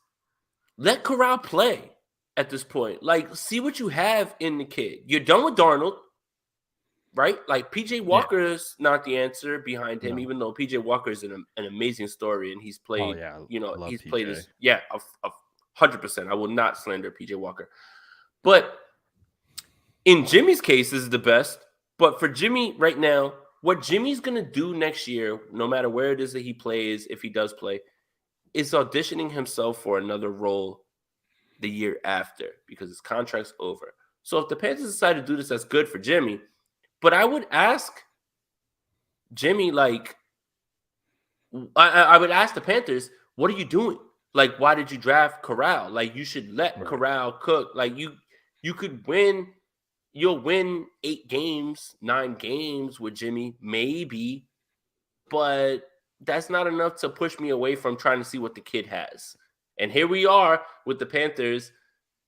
Let Corral play at this point. Like, see what you have in the kid. You're done with Darnold. Right? Like, PJ Walker's not the answer behind him, even though PJ Walker is an amazing story and he's played, he's played his, 100%. I will not slander PJ Walker. But in Jimmy's case, this is the best. But for Jimmy right now, what Jimmy's going to do next year, no matter where it is that he plays, if he does play, is auditioning himself for another role the year after because his contract's over. So if the Panthers decide to do this, that's good for Jimmy. But I would ask Jimmy, like, I would ask the Panthers, what are you doing? Like, why did you draft Corral? Like, you should let Corral cook. Like, you could win. You'll win 8 games, 9 games with Jimmy, maybe. But that's not enough to push me away from trying to see what the kid has. And here we are with the Panthers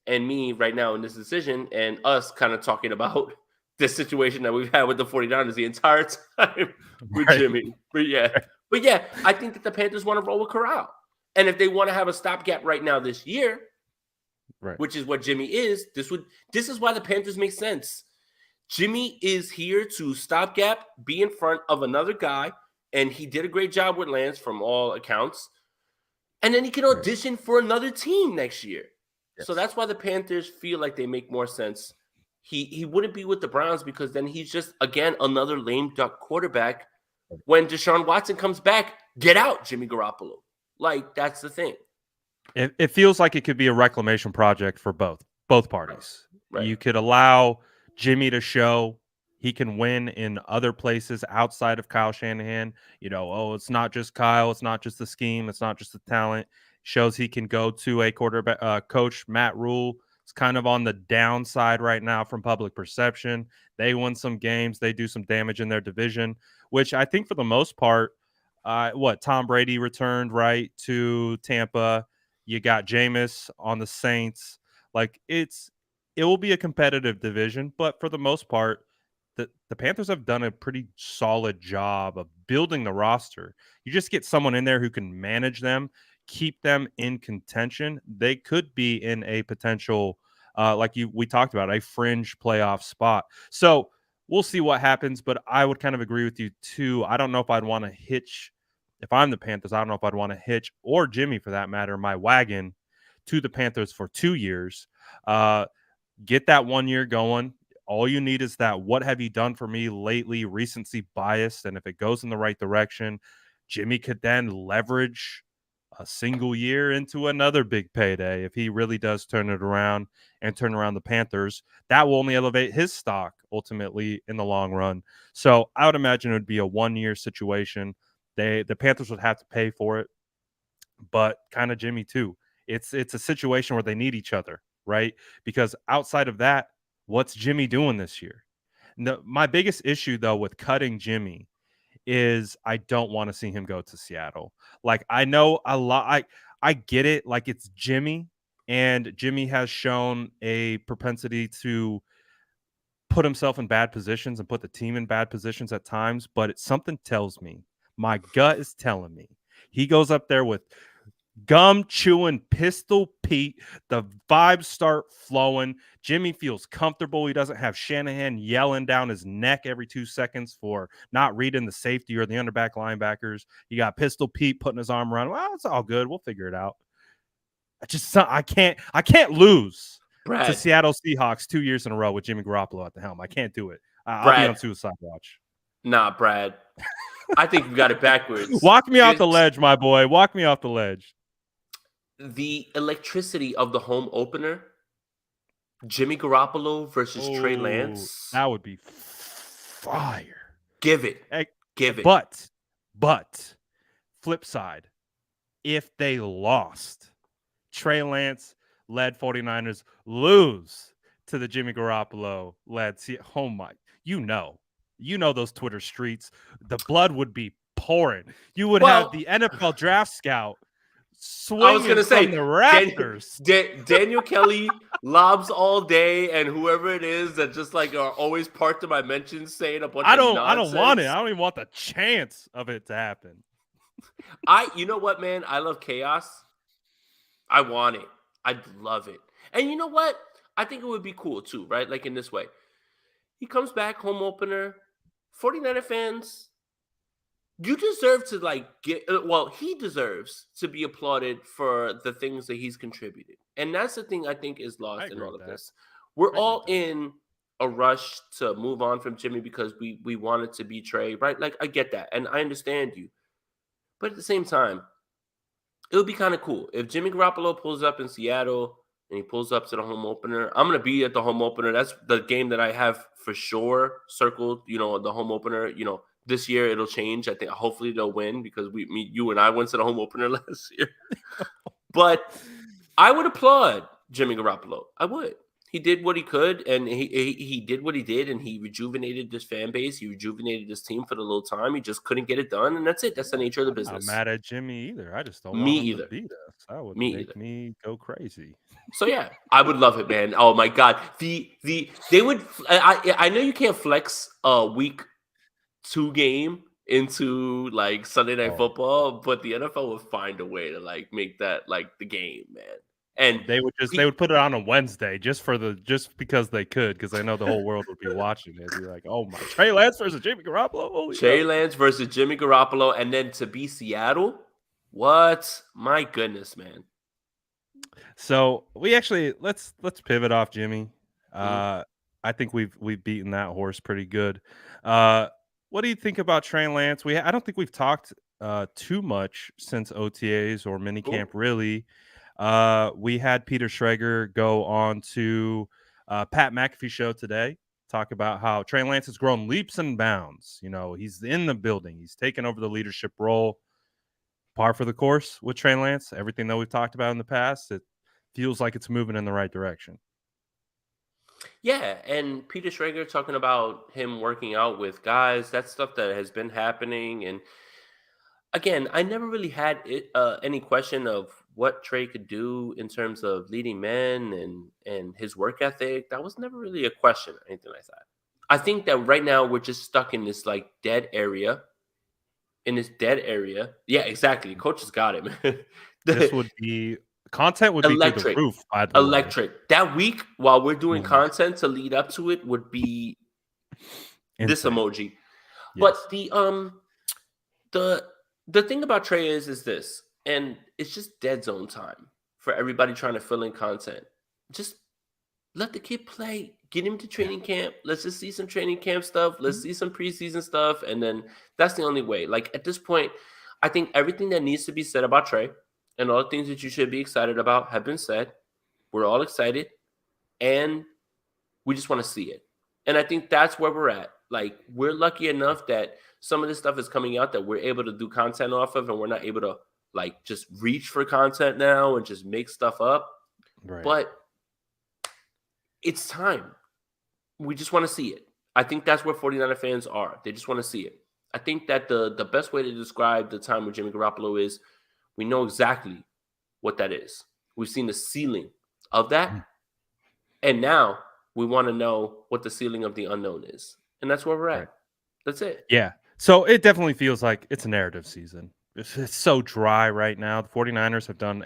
and me right now in this decision, and us kind of talking about this situation that we've had with the 49ers the entire time with Jimmy. But yeah, I think that the Panthers want to roll with Corral. And if they want to have a stopgap right now this year, which is what Jimmy is, this is why the Panthers make sense. Jimmy is here to stopgap, be in front of another guy, and he did a great job with Lance from all accounts. And then he can audition for another team next year. Yes. So that's why the Panthers feel like they make more sense. He wouldn't be with the Browns because then he's just, again, another lame duck quarterback. When Deshaun Watson comes back, get out, Jimmy Garoppolo. Like, that's the thing. It feels like it could be a reclamation project for both parties. Right. You could allow Jimmy to show he can win in other places outside of Kyle Shanahan. It's not just Kyle. It's not just the scheme. It's not just the talent. Shows he can go to a quarterback coach, Matt Rule. It's kind of on the downside right now from public perception. They win some games. They do some damage in their division, which I think for the most part, Tom Brady returned right to Tampa. You got Jameis on the Saints. Like it will be a competitive division, but for the most part, the Panthers have done a pretty solid job of building the roster. You just get someone in there who can manage them, keep them in contention. They could be in a potential, we talked about, a fringe playoff spot. So we'll see what happens, but I would kind of agree with you too. I don't know if I'd want to hitch. If I'm the Panthers, I don't know if I'd want to hitch, or Jimmy for that matter, my wagon to the Panthers for 2 years. Get that 1 year going. All you need is that what have you done for me lately, recency bias. And if it goes in the right direction, Jimmy could then leverage a single year into another big payday. If he really does turn it around and turn around the Panthers, that will only elevate his stock ultimately in the long run. So I would imagine it would be a 1 year situation. The Panthers would have to pay for it, but kind of Jimmy too. It's a situation where they need each other, right? Because outside of that, what's Jimmy doing this year? My biggest issue, though, with cutting Jimmy is I don't want to see him go to Seattle. Like, I know a lot. I get it. Like, it's Jimmy, and Jimmy has shown a propensity to put himself in bad positions and put the team in bad positions at times. But something tells me, my gut is telling me, he goes up there with gum chewing Pistol Pete. The vibes start flowing. Jimmy feels comfortable. He doesn't have Shanahan yelling down his neck every 2 seconds for not reading the safety or the underback linebackers. You got Pistol Pete putting his arm around. Well, it's all good. We'll figure it out. I can't lose to Seattle Seahawks 2 years in a row with Jimmy Garoppolo at the helm. I can't do it. I'll be on suicide watch. Nah, Brad. I think you got it backwards. Walk me off the ledge, my boy. Walk me off the ledge. The electricity of the home opener, Jimmy Garoppolo versus Trey Lance. That would be fire. Give it. Give it. But, flip side, if they lost, Trey Lance led 49ers lose to the Jimmy Garoppolo led. Oh my, you know those Twitter streets. The blood would be pouring. You would have the NFL draft scout swinging. I was going to say the Raptors. Daniel Kelly lobs all day, and whoever it is that just like are always parked in my mentions saying a bunch of nonsense. I don't want it. I don't even want the chance of it to happen. You know what, man? I love chaos. I want it. I'd love it. And you know what? I think it would be cool too, right? Like in this way. He comes back, home opener. 49er fans, you deserve to he deserves to be applauded for the things that he's contributed. And that's the thing I think is lost in all of this. We're all in a rush to move on from Jimmy because we wanted to be Trey, right? Like, I get that. And I understand you. But at the same time, it would be kind of cool if Jimmy Garoppolo pulls up in Seattle and he pulls up to the home opener. I'm going to be at the home opener. That's the game that I have for sure circled, the home opener. This year it'll change. I think hopefully they'll win because you and I went to the home opener last year. But I would applaud Jimmy Garoppolo. I would. He did what he could, and he did what he did, and he rejuvenated this fan base. He rejuvenated this team for the little time. He just couldn't get it done, and that's it. That's the nature of the business. I'm not mad at Jimmy either. I just don't Me want him either. to beat us. That would Me make either. me go crazy. So yeah, I would love it, man. Oh my god, they would. I know you can't flex a week 2 game into like Sunday Night Football, but the NFL would find a way to like make that like the game, man. And they would put it on a Wednesday just because they could, because I know the whole world would be watching it. Be like, oh my, Trey Lance versus Jimmy Garoppolo. Trey Lance versus Jimmy Garoppolo, and then to be Seattle. What? My goodness, man. So we actually let's pivot off Jimmy. I think we've beaten that horse pretty good. What do you think about Trey Lance? I don't think we've talked too much since OTAs or minicamp, really. We had Peter Schrager go on to Pat McAfee show today, talk about how Trey Lance has grown leaps and bounds. He's in the building. He's taken over the leadership role. Par for the course with Trey Lance. Everything that we've talked about in the past, it feels like it's moving in the right direction. Yeah, and Peter Schrager talking about him working out with guys. That's stuff that has been happening. And again, I never really had any question of what Trey could do in terms of leading men and his work ethic. That was never really a question or anything like that. I think that right now we're just stuck in this like dead area. Yeah, exactly. Coach has got it, man. This would be content would be through the roof. By the way. That week while we're doing content to lead up to it would be this emoji. Yes. But the thing about Trey is this, and it's just dead zone time for everybody trying to fill in content. Just let the kid play. Get him to training camp. Let's just see some training camp stuff. Let's see some preseason stuff. And then that's the only way. Like at this point, I think everything that needs to be said about Trey and all the things that you should be excited about have been said. We're all excited. And we just want to see it. And I think that's where we're at. Like we're lucky enough that some of this stuff is coming out that we're able to do content off of, and we're not able to like just reach for content now and just make stuff up. Right. But it's time. We just want to see it. I think that's where 49er fans are. They just want to see it. I think that the best way to describe the time with Jimmy Garoppolo is we know exactly what that is. We've seen the ceiling of that. And now we want to know what the ceiling of the unknown is. And that's where we're at. Right. That's it. Yeah. So it definitely feels like it's a narrative season. It's so dry right now. The 49ers have done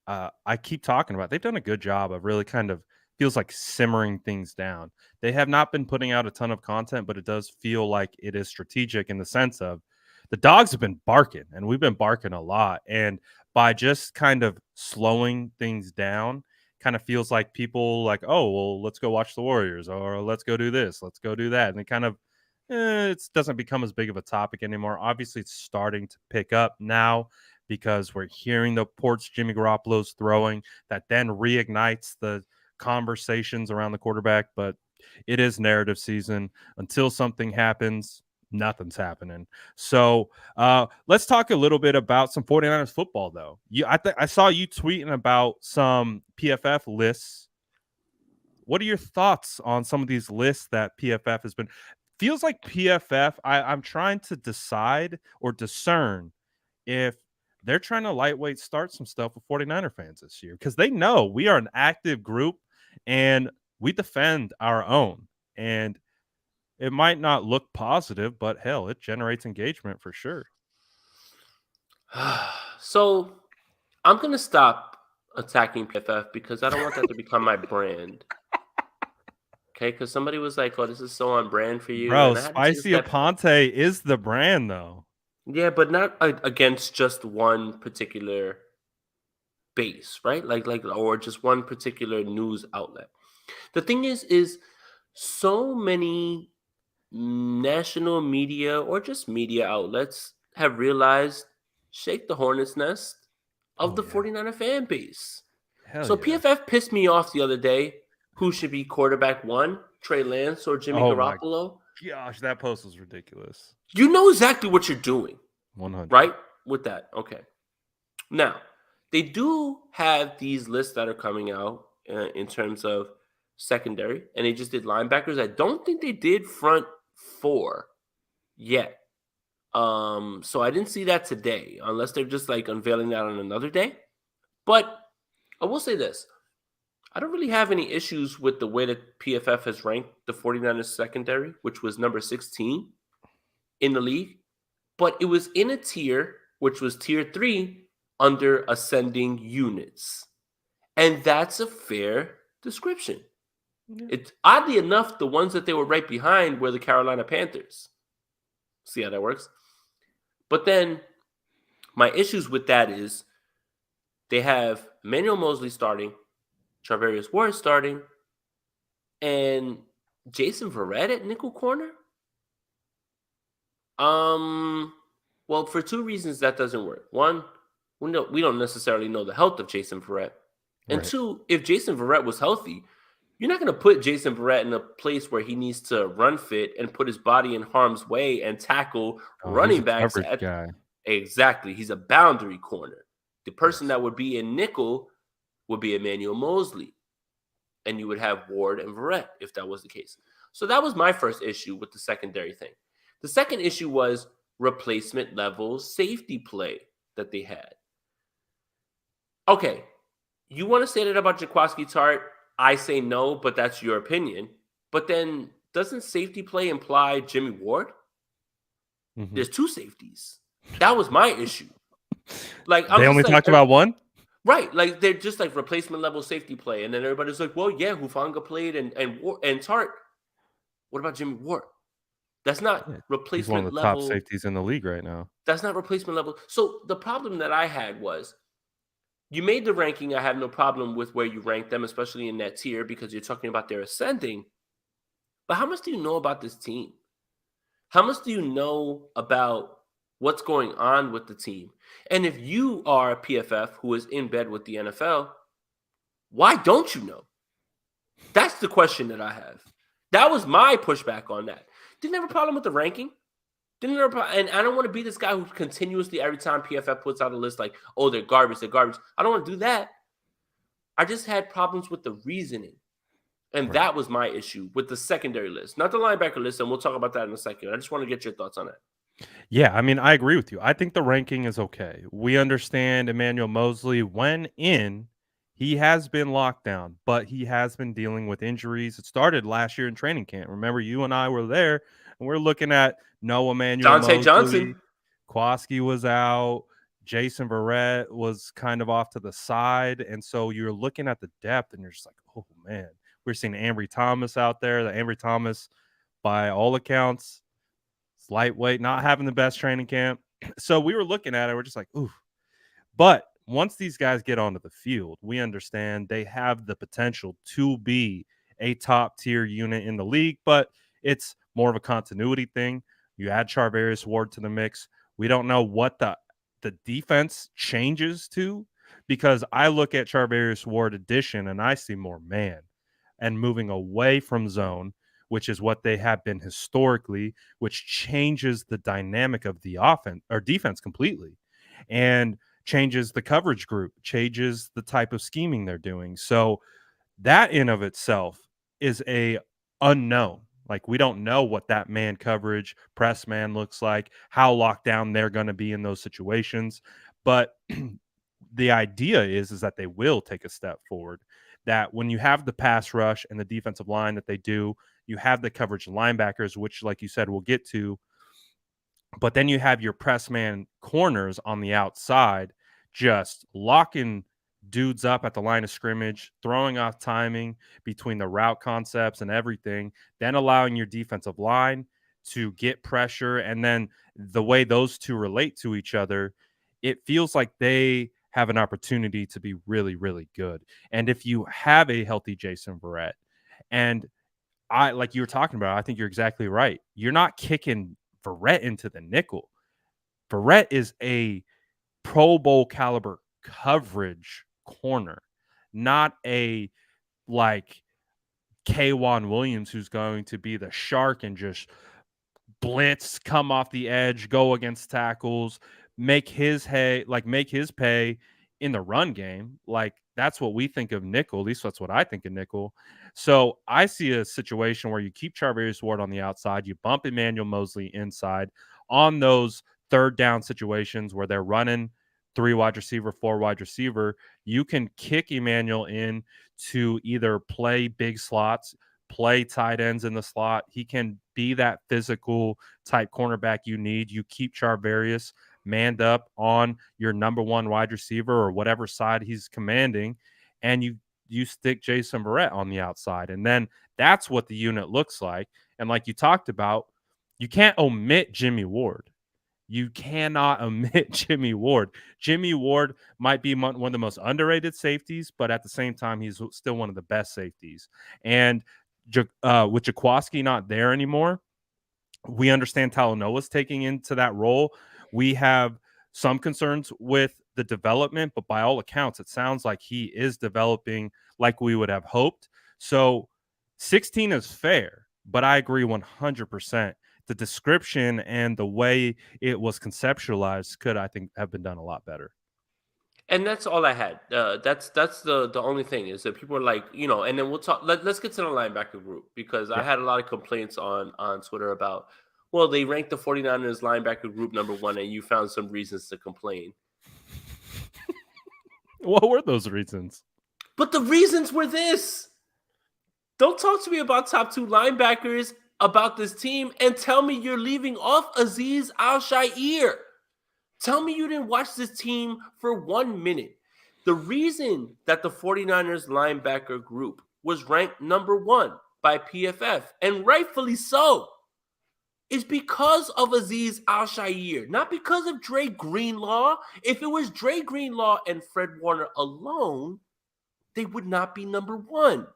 I keep talking about, they've done a good job of really kind of feels like simmering things down. They have not been putting out a ton of content, but it does feel like it is strategic in the sense of the dogs have been barking, and we've been barking a lot. And by just kind of slowing things down, kind of feels like people like, oh, well, let's go watch the Warriors, or let's go do this, let's go do that. And it kind of, it doesn't become as big of a topic anymore. Obviously, it's starting to pick up now because we're hearing the reports Jimmy Garoppolo's throwing that then reignites the conversations around the quarterback. But it is narrative season. Until something happens, nothing's happening. So let's talk a little bit about some 49ers football, though. I saw you tweeting about some PFF lists. What are your thoughts on some of these lists that PFF has been? Feels like PFF, I'm trying to decide or discern if they're trying to lightweight start some stuff with 49er fans this year, because they know we are an active group and we defend our own. And it might not look positive, but hell, it generates engagement for sure. So I'm going to stop attacking PFF because I don't want that to become my brand. Okay, because somebody was like, oh, this is so on brand for you. Bro, Spicy Aponte is the brand, though. Yeah, but not against just one particular base, right? Like, or just one particular news outlet. The thing is so many national media or just media outlets have realized shake the hornet's nest of the 49er fan base. Hell So yeah. PFF pissed me off the other day. Who should be quarterback one? Trey Lance or Jimmy Oh my Garoppolo? gosh, that post was ridiculous. You know exactly what you're doing, 100. right? With that. Okay. Now, they do have these lists that are coming out in terms of secondary, and they just did linebackers. I don't think they did front four yet. So I didn't see that today, unless they're just like unveiling that on another day. But I will say this. I don't really have any issues with the way that PFF has ranked the 49ers secondary, which was number 16 in the league. But it was in a tier, which was tier 3 under ascending units. And that's a fair description. Yeah. It's oddly enough, the ones that they were right behind were the Carolina Panthers. See how that works? But then my issues with that is they have Emmanuel Mosley starting, Charvarius Ward starting, and Jason Verrett at nickel corner. Well, for two reasons that doesn't work. One, we don't necessarily know the health of Jason Verrett, and Right. two, if Jason Verrett was healthy, you're not going to put Jason Verrett in a place where he needs to run fit and put his body in harm's way and tackle Oh, he's running a backs coverage at guy. exactly. He's a boundary corner. The person Yes. that would be in nickel would be Emmanuel Mosley, and you would have Ward and Verrett if that was the case. So that was my first issue with the secondary thing. The second issue was replacement level safety play that they had. Okay, you want to say that about Jaquiski Tartt? I say no, but that's your opinion. But then doesn't safety play imply Jimmy Ward? Mhm. There's two safeties. That was my issue. Like They only talked about one? right, like they're just like replacement level safety play, and then everybody's like, "Well, yeah, Hufanga played and Tart. What about Jimmy Ward? That's not Yeah. He's one of replacement the top level. safeties in the league right now. That's not replacement level." So the problem that I had was you made the ranking. I have no problem with where you rank them, especially in that tier, because you're talking about their ascending. But how much do you know about this team? How much do you know about what's going on with the team? And if you are a PFF who is in bed with the NFL, why don't you know? That's the question that I have. That was my pushback on that. Didn't have a problem with the ranking. Didn't have a problem, and I don't want to be this guy who continuously every time PFF puts out a list like, oh, they're garbage, they're garbage. I don't want to do that. I just had problems with the reasoning. And Right. that was my issue with the secondary list, not the linebacker list. And we'll talk about that in a second. I just want to get your thoughts on it. Yeah, I mean, I agree with you. I think the ranking is okay. We understand Emmanuel Mosley, when in, he has been locked down, but he has been dealing with injuries. It started last year in training camp. Remember, you and I were there, and we're looking at no Emmanuel Dante Mosley. Johnson. Kwaski was out. Jason Verrett was kind of off to the side. And so you're looking at the depth, and you're just like, oh, man. We're seeing Ambry Thomas out there. The Ambry Thomas, by all accounts, it's lightweight, not having the best training camp. So we were looking at it. We're just like, ooh. But once these guys get onto the field, we understand they have the potential to be a top tier unit in the league, but it's more of a continuity thing. You add Charvarius Ward to the mix. We don't know what the defense changes to, because I look at Charvarius Ward addition and I see more man and moving away from zone, which is what they have been historically, which changes the dynamic of the offense or defense completely, and changes the coverage group, changes the type of scheming they're doing. So that in of itself is a unknown. Like, we don't know what that man coverage, press man looks like, how locked down they're going to be in those situations. But the idea is that they will take a step forward, that when you have the pass rush and the defensive line that they do, you have the coverage linebackers, which, like you said, we'll get to, but then you have your press man corners on the outside just locking dudes up at the line of scrimmage, throwing off timing between the route concepts and everything, then allowing your defensive line to get pressure. And then the way those two relate to each other, it feels like they have an opportunity to be really, really good. And if you have a healthy Jason Verrett, and I, like you were talking about, I think you're exactly right. You're not kicking Verrett into the nickel. Verrett is a Pro Bowl caliber coverage corner, not a like K'Wan Williams who's going to be the shark and just blitz, come off the edge, go against tackles, make his pay in the run game. Like that's what we think of nickel. At least that's what I think of nickel. So I see a situation where you keep Charvarius Ward on the outside, you bump Emmanuel Mosley inside on those third down situations where they're running 3 wide receiver, 4 wide receiver. You can kick Emmanuel in to either play big slots, play tight ends in the slot. He can be that physical type cornerback you need. You keep Charvarius manned up on your number 1 wide receiver or whatever side he's commanding, and you stick Jason Verrett on the outside. And then that's what the unit looks like. And like you talked about, you can't omit Jimmy Ward. You cannot omit Jimmy Ward. Jimmy Ward might be one of the most underrated safeties, but at the same time, he's still one of the best safeties. And with Jaquaski not there anymore, we understand Talanoa's taking into that role. We have some concerns with the development, but by all accounts, it sounds like he is developing like we would have hoped. So 16 is fair, but I agree 100%. The description and the way it was conceptualized could, I think, have been done a lot better. And that's all I had. That's the only thing is that people are like, and then we'll talk. Let's get to the linebacker group because I had a lot of complaints on Twitter about, well, they ranked the 49ers linebacker group number 1 and you found some reasons to complain. What were those reasons? But the reasons were this. Don't talk to me about top 2 linebackers about this team and tell me you're leaving off Aziz Al-Shaair. Tell me you didn't watch this team for 1 minute. The reason that the 49ers linebacker group was ranked number 1 by PFF, and rightfully so, is because of Aziz Al-Shaair, not because of Dre Greenlaw. If it was Dre Greenlaw and Fred Warner alone, they would not be number 1.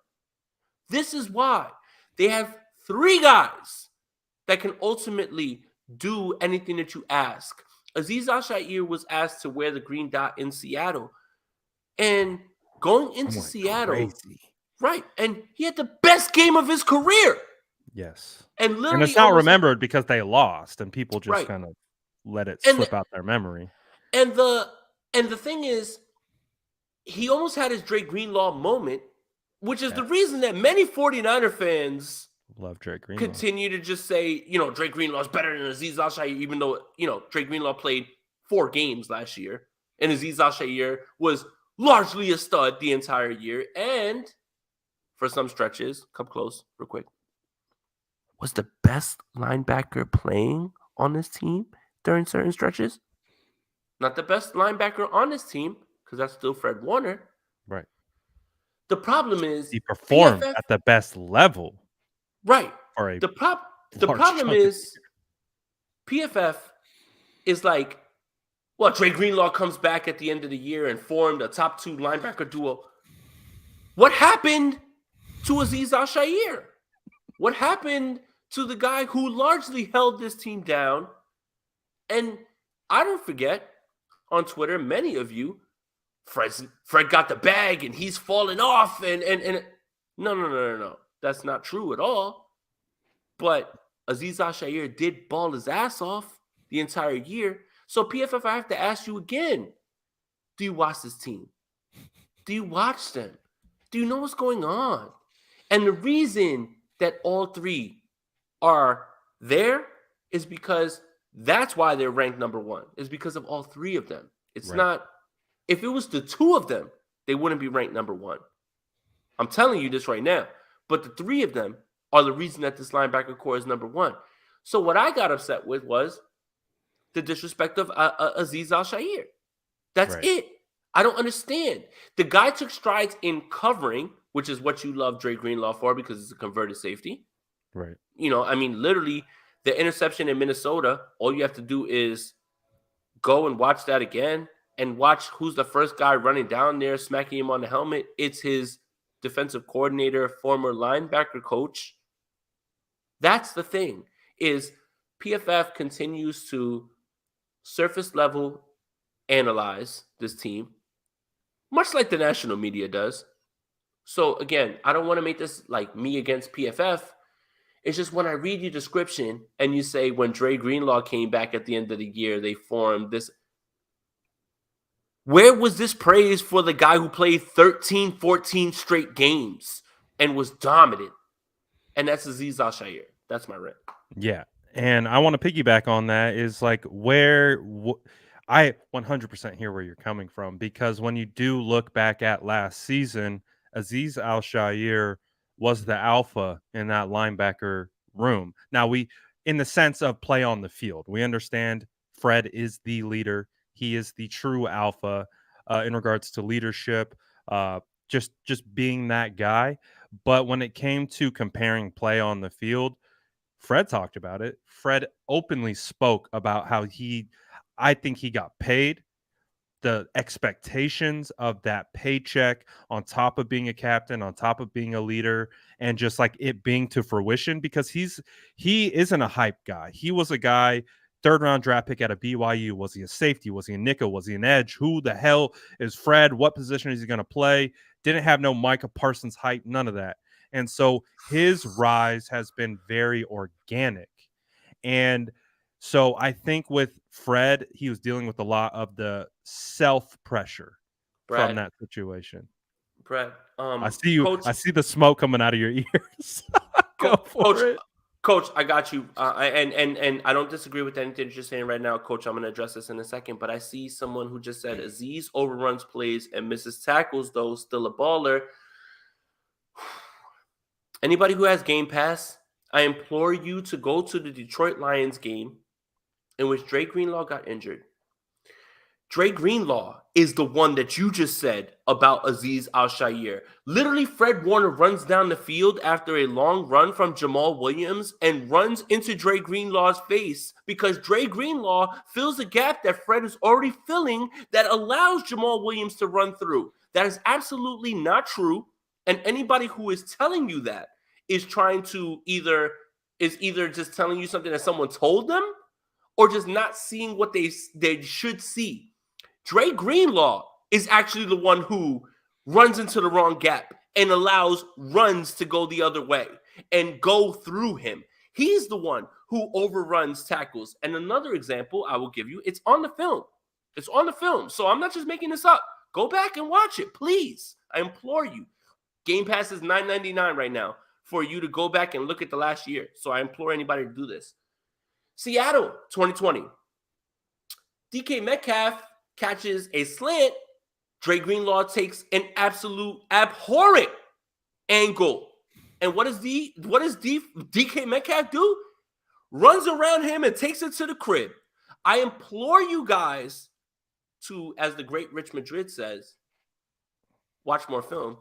This is why they have 3 guys that can ultimately do anything that you ask. Aziz Al-Shaair was asked to wear the green dot in Seattle. And going into Seattle, right, and he had the best game of his career. Yes. And it's not remembered because they lost and people just kind of let it slip out their memory. And the thing is, he almost had his Dre Greenlaw moment, which is the reason that many 49er fans love Dre Greenlaw. Continue to just say, Dre Greenlaw is better than Aziz Al-Shaair, even though, Dre Greenlaw played 4 games last year. And Aziz Al-Shaair was largely a stud the entire year. And for some stretches, come close real quick, was the best linebacker playing on this team during certain stretches. Not the best linebacker on this team, because that's still Fred Warner. Right. The problem is he performed at the best level. Right. The problem is PFF is like, well, Dre Greenlaw comes back at the end of the year and formed a top 2 linebacker duo. What happened to Aziz Al-Shaair? What happened to the guy who largely held this team down? And I don't forget, on Twitter, many of you, Fred got the bag and he's falling off. And no. That's not true at all. But Aziz Al-Shaair did ball his ass off the entire year. So PFF, I have to ask you again, do you watch this team? Do you watch them? Do you know what's going on? And the reason that all 3 are there is because that's why they're ranked number 1, is because of all 3 of them. It's not, if it was the 2 of them, they wouldn't be ranked number 1. I'm telling you this right now. But the 3 of them are the reason that this linebacker core is number 1. So what I got upset with was the disrespect of Aziz Al-Shaair. That's it. I don't understand. The guy took strides in covering, which is what you love Dre Greenlaw for because it's a converted safety. Right. Literally the interception in Minnesota, all you have to do is go and watch that again and watch who's the first guy running down there, smacking him on the helmet. It's his defensive coordinator, former linebacker coach. That's the thing, is PFF continues to surface level analyze this team much like the national media does. So again, I don't want to make this like me against PFF. It's just when I read your description and you say when Dre Greenlaw came back at the end of the year, they formed this. Where was this praise for the guy who played 13, 14 straight games and was dominant? And that's Aziz Al-Shaair. That's my rant. Yeah. And I want to piggyback on that is like I 100% hear where you're coming from, because when you do look back at last season, Aziz Al-Shaair was the alpha in that linebacker room. Now, in the sense of play on the field, we understand Fred is the leader. He is the true alpha in regards to leadership, just being that guy. But when it came to comparing play on the field, Fred talked about it. Fred openly spoke about how I think he got paid, the expectations of that paycheck on top of being a captain, on top of being a leader, and just like it being to fruition, because he isn't a hype guy. He was a guy, third round draft pick out of BYU. Was he a safety? Was he a nickel? Was he an edge? Who the hell is Fred? What position is he going to play? Didn't have no Micah Parsons hype, none of that. And so his rise has been very organic. And so I think with Fred, he was dealing with a lot of the self pressure from that situation. Brad, I see you. Coach, I see the smoke coming out of your ears. Go for it. Coach, I got you. And I don't disagree with anything you're saying right now, Coach. I'm going to address this in a second. But I see someone who just said Aziz overruns plays and misses tackles, though still a baller. Anybody who has Game Pass, I implore you to go to the Detroit Lions game in which Dre Greenlaw got injured. Dre Greenlaw is the one that you just said about Aziz Al-Shaair. Literally, Fred Warner runs down the field after a long run from Jamal Williams and runs into Dre Greenlaw's face because Dre Greenlaw fills a gap that Fred is already filling that allows Jamal Williams to run through. That is absolutely not true. And anybody who is telling you that is trying to either just telling you something that someone told them or just not seeing what they should see. Dre Greenlaw is actually the one who runs into the wrong gap and allows runs to go the other way and go through him. He's the one who overruns tackles. And another example I will give you, it's on the film. It's on the film. So I'm not just making this up. Go back and watch it, please. I implore you. Game Pass is $9.99 right now for you to go back and look at the last year. So I implore anybody to do this. Seattle, 2020. DK Metcalf catches a slant. Dre Greenlaw takes an absolute abhorrent angle. And what does DK Metcalf do? Runs around him and takes it to the crib. I implore you guys to, as the great Rich Madrid says, watch more film.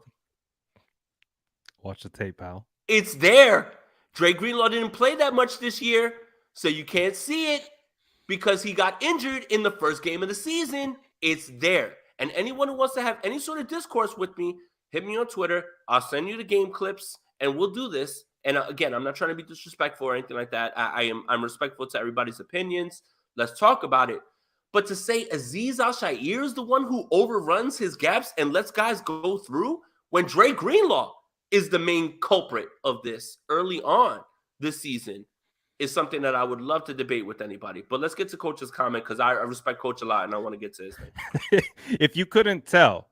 Watch the tape, pal. It's there. Dre Greenlaw didn't play that much this year, so you can't see it because he got injured in the first game of the season. It's there. And anyone who wants to have any sort of discourse with me, hit me on Twitter. I'll send you the game clips, and we'll do this. And again, I'm not trying to be disrespectful or anything like that. I'm respectful to everybody's opinions. Let's talk about it. But to say Aziz Al-Shaair is the one who overruns his gaps and lets guys go through when Dre Greenlaw is the main culprit of this early on this season is something that I would love to debate with anybody. But let's get to Coach's comment because I respect Coach a lot and I want to get to his thing. If you couldn't tell,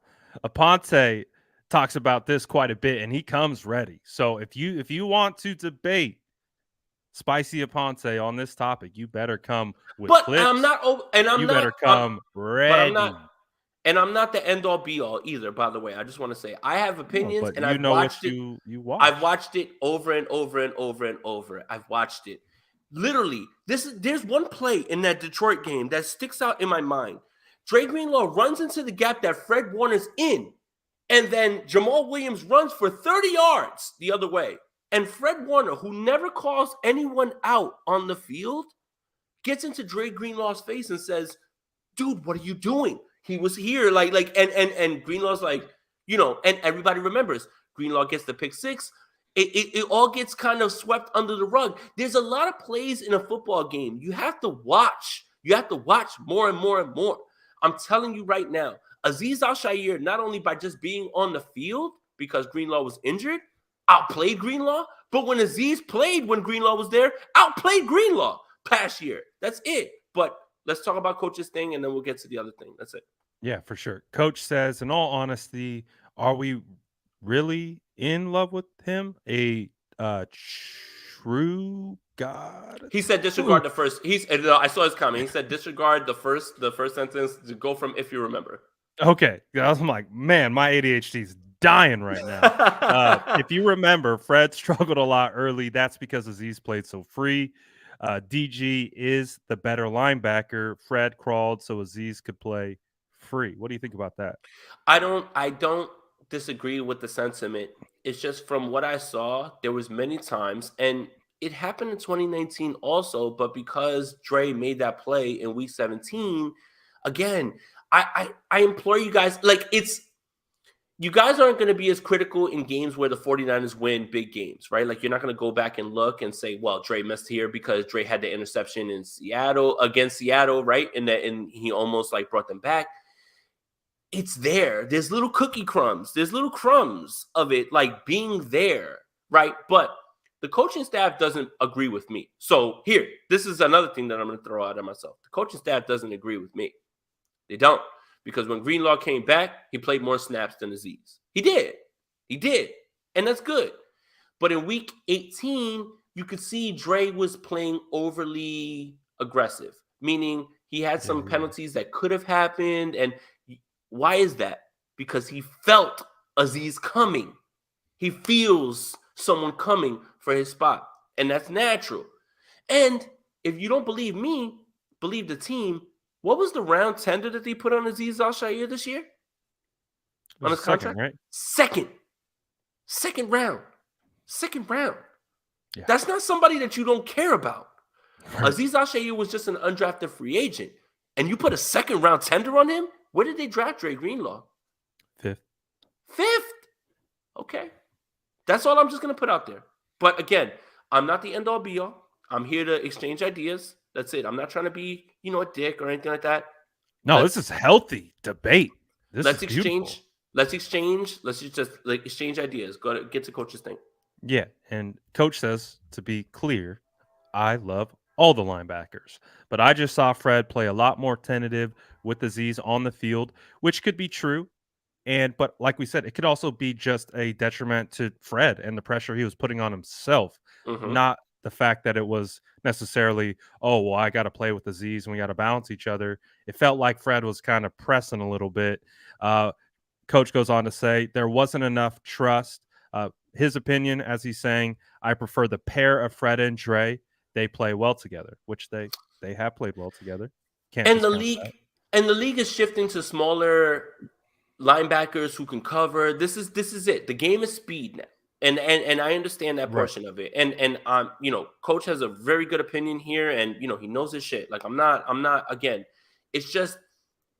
Aponte talks about this quite a bit and he comes ready. So if you want to debate Spicy Aponte on this topic, you better come with clips. I'm not better come ready. I'm not the end all be all either, by the way. I just want to say I have opinions and I've watched it. I've watched it over and over and over and over. I've watched it. Literally, there's one play in that Detroit game that sticks out in my mind. Dre Greenlaw runs into the gap that Fred Warner's in, and then Jamal Williams runs for 30 yards the other way. And Fred Warner, who never calls anyone out on the field, gets into Dre Greenlaw's face and says, "Dude, what are you doing? He was here." And Greenlaw's like, and everybody remembers Greenlaw gets the pick six. It all gets kind of swept under the rug. There's a lot of plays in a football game. You have to watch. You have to watch more and more and more. I'm telling you right now, Aziz Al-Shaair, not only by just being on the field because Greenlaw was injured, outplayed Greenlaw, but when Aziz played when Greenlaw was there, outplayed Greenlaw past year. That's it. But let's talk about Coach's thing, and then we'll get to the other thing. That's it. Yeah, for sure. Coach says, in all honesty, are we really in love with him? A true God? He said disregard the first. I saw his comment. He said disregard the first sentence to go from if you remember. Okay. I'm like, man, my ADHD is dying right now. If you remember, Fred struggled a lot early. That's because Aziz played so free. DG is the better linebacker. Fred crawled so Aziz could play free. What do you think about that? I don't disagree with the sentiment. It's just from what I saw, there was many times, and it happened in 2019 also, but because Dre made that play in week 17, again, I implore you guys, you guys aren't going to be as critical in games where the 49ers win big games, right? Like, you're not going to go back and look and say, well, Dre missed here because Dre had the interception in Seattle against Seattle, right? And he almost like brought them back. It's there. There's little cookie crumbs. There's little crumbs of it, like being there, right? But the coaching staff doesn't agree with me. So here, this is another thing that I'm going to throw out at myself. The coaching staff doesn't agree with me. They don't. Because when Greenlaw came back, he played more snaps than Aziz. He did. And that's good. But in week 18, you could see Dre was playing overly aggressive, meaning he had some penalties that could have happened. And why is that? Because he felt Aziz coming. He feels someone coming for his spot. And that's natural. And if you don't believe me, believe the team. What was the round tender that they put on Aziz Al-Shaair this year? On his contract? Right? Second round. Yeah. That's not somebody that you don't care about. Right. Aziz Al-Shaair was just an undrafted free agent. And you put a second round tender on him? Where did they draft Dre Greenlaw? Fifth. Okay. That's all I'm just going to put out there. But again, I'm not the end-all be-all. I'm here to exchange ideas. That's it. I'm not trying to be, a dick or anything like that. No, this is healthy debate. Let's exchange. Let's just exchange ideas. Get to Coach's thing. Yeah, and Coach says, to be clear, I love all the linebackers, but I just saw Fred play a lot more tentative with Aziz on the field, which could be true. But like we said, it could also be just a detriment to Fred and the pressure he was putting on himself, not the fact that it was necessarily, oh, well, I got to play with Aziz and we got to balance each other. It felt like Fred was kind of pressing a little bit. Coach goes on to say there wasn't enough trust. His opinion, as he's saying, I prefer the pair of Fred and Dre. They play well together, which they have played well together. And the league is shifting to smaller linebackers who can cover. This is it. The game is speed now. And I understand that portion of it. And Coach has a very good opinion here, and he knows his shit. Like I'm not again, it's just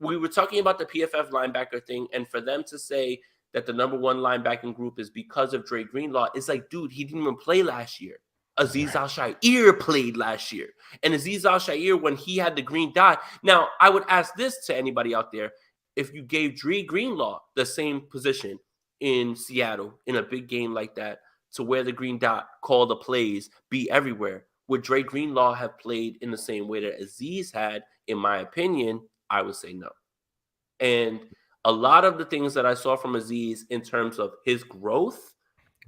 we were talking about the PFF linebacker thing, and for them to say that the number one linebacking group is because of Dre Greenlaw, it's like, dude, he didn't even play last year. Aziz Al-Shaair played last year. And Aziz Al-Shaair, when he had the green dot. Now, I would ask this to anybody out there. If you gave Dre Greenlaw the same position in Seattle in a big game like that, to wear the green dot, call the plays, be everywhere, would Dre Greenlaw have played in the same way that Aziz had? In my opinion, I would say no. And a lot of the things that I saw from Aziz in terms of his growth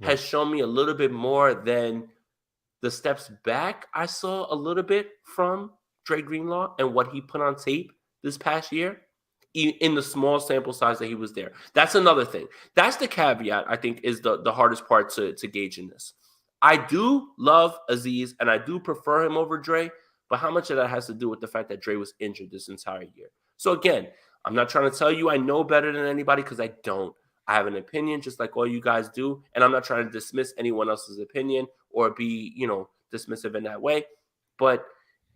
has shown me a little bit more than the steps back I saw a little bit from Dre Greenlaw and what he put on tape this past year in the small sample size that he was there. That's another thing. That's the caveat, I think, is the hardest part to gauge in this. I do love Aziz, and I do prefer him over Dre, but how much of that has to do with the fact that Dre was injured this entire year? So again, I'm not trying to tell you I know better than anybody because I don't. I have an opinion just like all you guys do, and I'm not trying to dismiss anyone else's opinion or be, dismissive in that way. But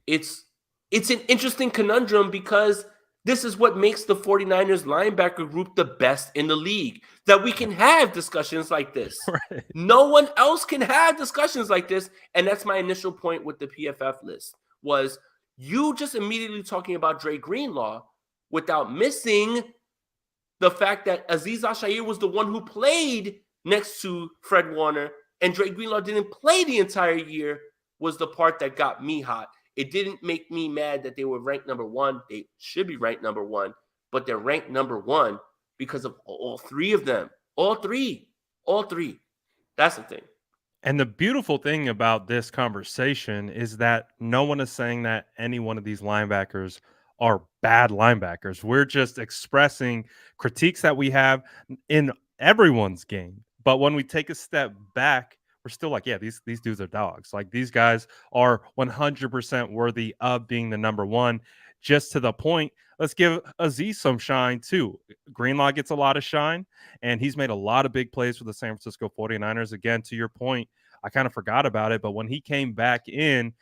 it's an interesting conundrum because this is what makes the 49ers linebacker group the best in the league, that we can have discussions like this. Right. No one else can have discussions like this, and that's my initial point with the PFF list, was you just immediately talking about Dre Greenlaw without missing the fact that Aziz Al-Shaair was the one who played next to Fred Warner and Dre Greenlaw didn't play the entire year was the part that got me hot. It didn't make me mad that they were ranked number one. They should be ranked number one, but they're ranked number one because of all three of them. All three. That's the thing. And the beautiful thing about this conversation is that no one is saying that any one of these linebackers are bad linebackers. We're just expressing critiques that we have in everyone's game. But when we take a step back, we're still like, yeah, these dudes are dogs. Like these guys are 100% worthy of being the number one. Just to the point, let's give Aziz some shine too. Greenlaw gets a lot of shine, and he's made a lot of big plays for the San Francisco 49ers. Again, to your point, I kind of forgot about it, but when he came back in,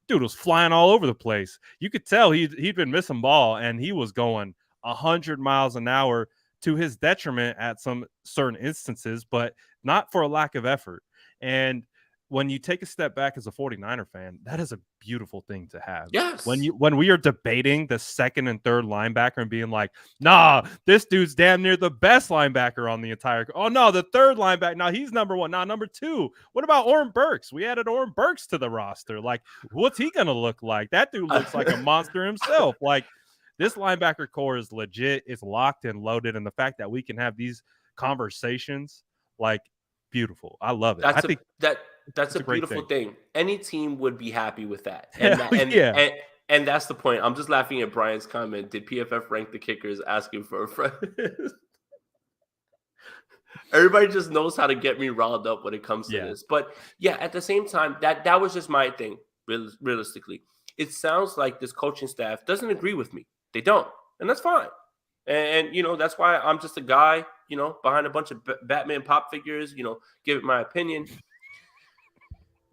dude was flying all over the place. You could tell he'd been missing ball, and he was going 100 miles an hour to his detriment at some certain instances, but not for a lack of effort. And when you take a step back as a 49er fan, that is a beautiful thing to have. Yes. When we are debating the second and third linebacker and being like, nah, this dude's damn near the best linebacker on the entire. Oh no, the third linebacker. Now he's number one. Now number two. What about Oren Burks? We added Oren Burks to the roster. Like, what's he gonna look like? That dude looks like a monster himself. Like, this linebacker core is legit. It's locked and loaded, and the fact that we can have these conversations, like, beautiful. I love it. That's a beautiful thing. Any team would be happy with that. And that's the point. I'm just laughing at Brian's comment. Did PFF rank the kickers asking for a friend? Everybody just knows how to get me riled up when it comes to this. But yeah, at the same time, that was just my thing, realistically. It sounds like this coaching staff doesn't agree with me. They don't. And that's fine. And that's why I'm just a guy, behind a bunch of Batman pop figures, give it my opinion.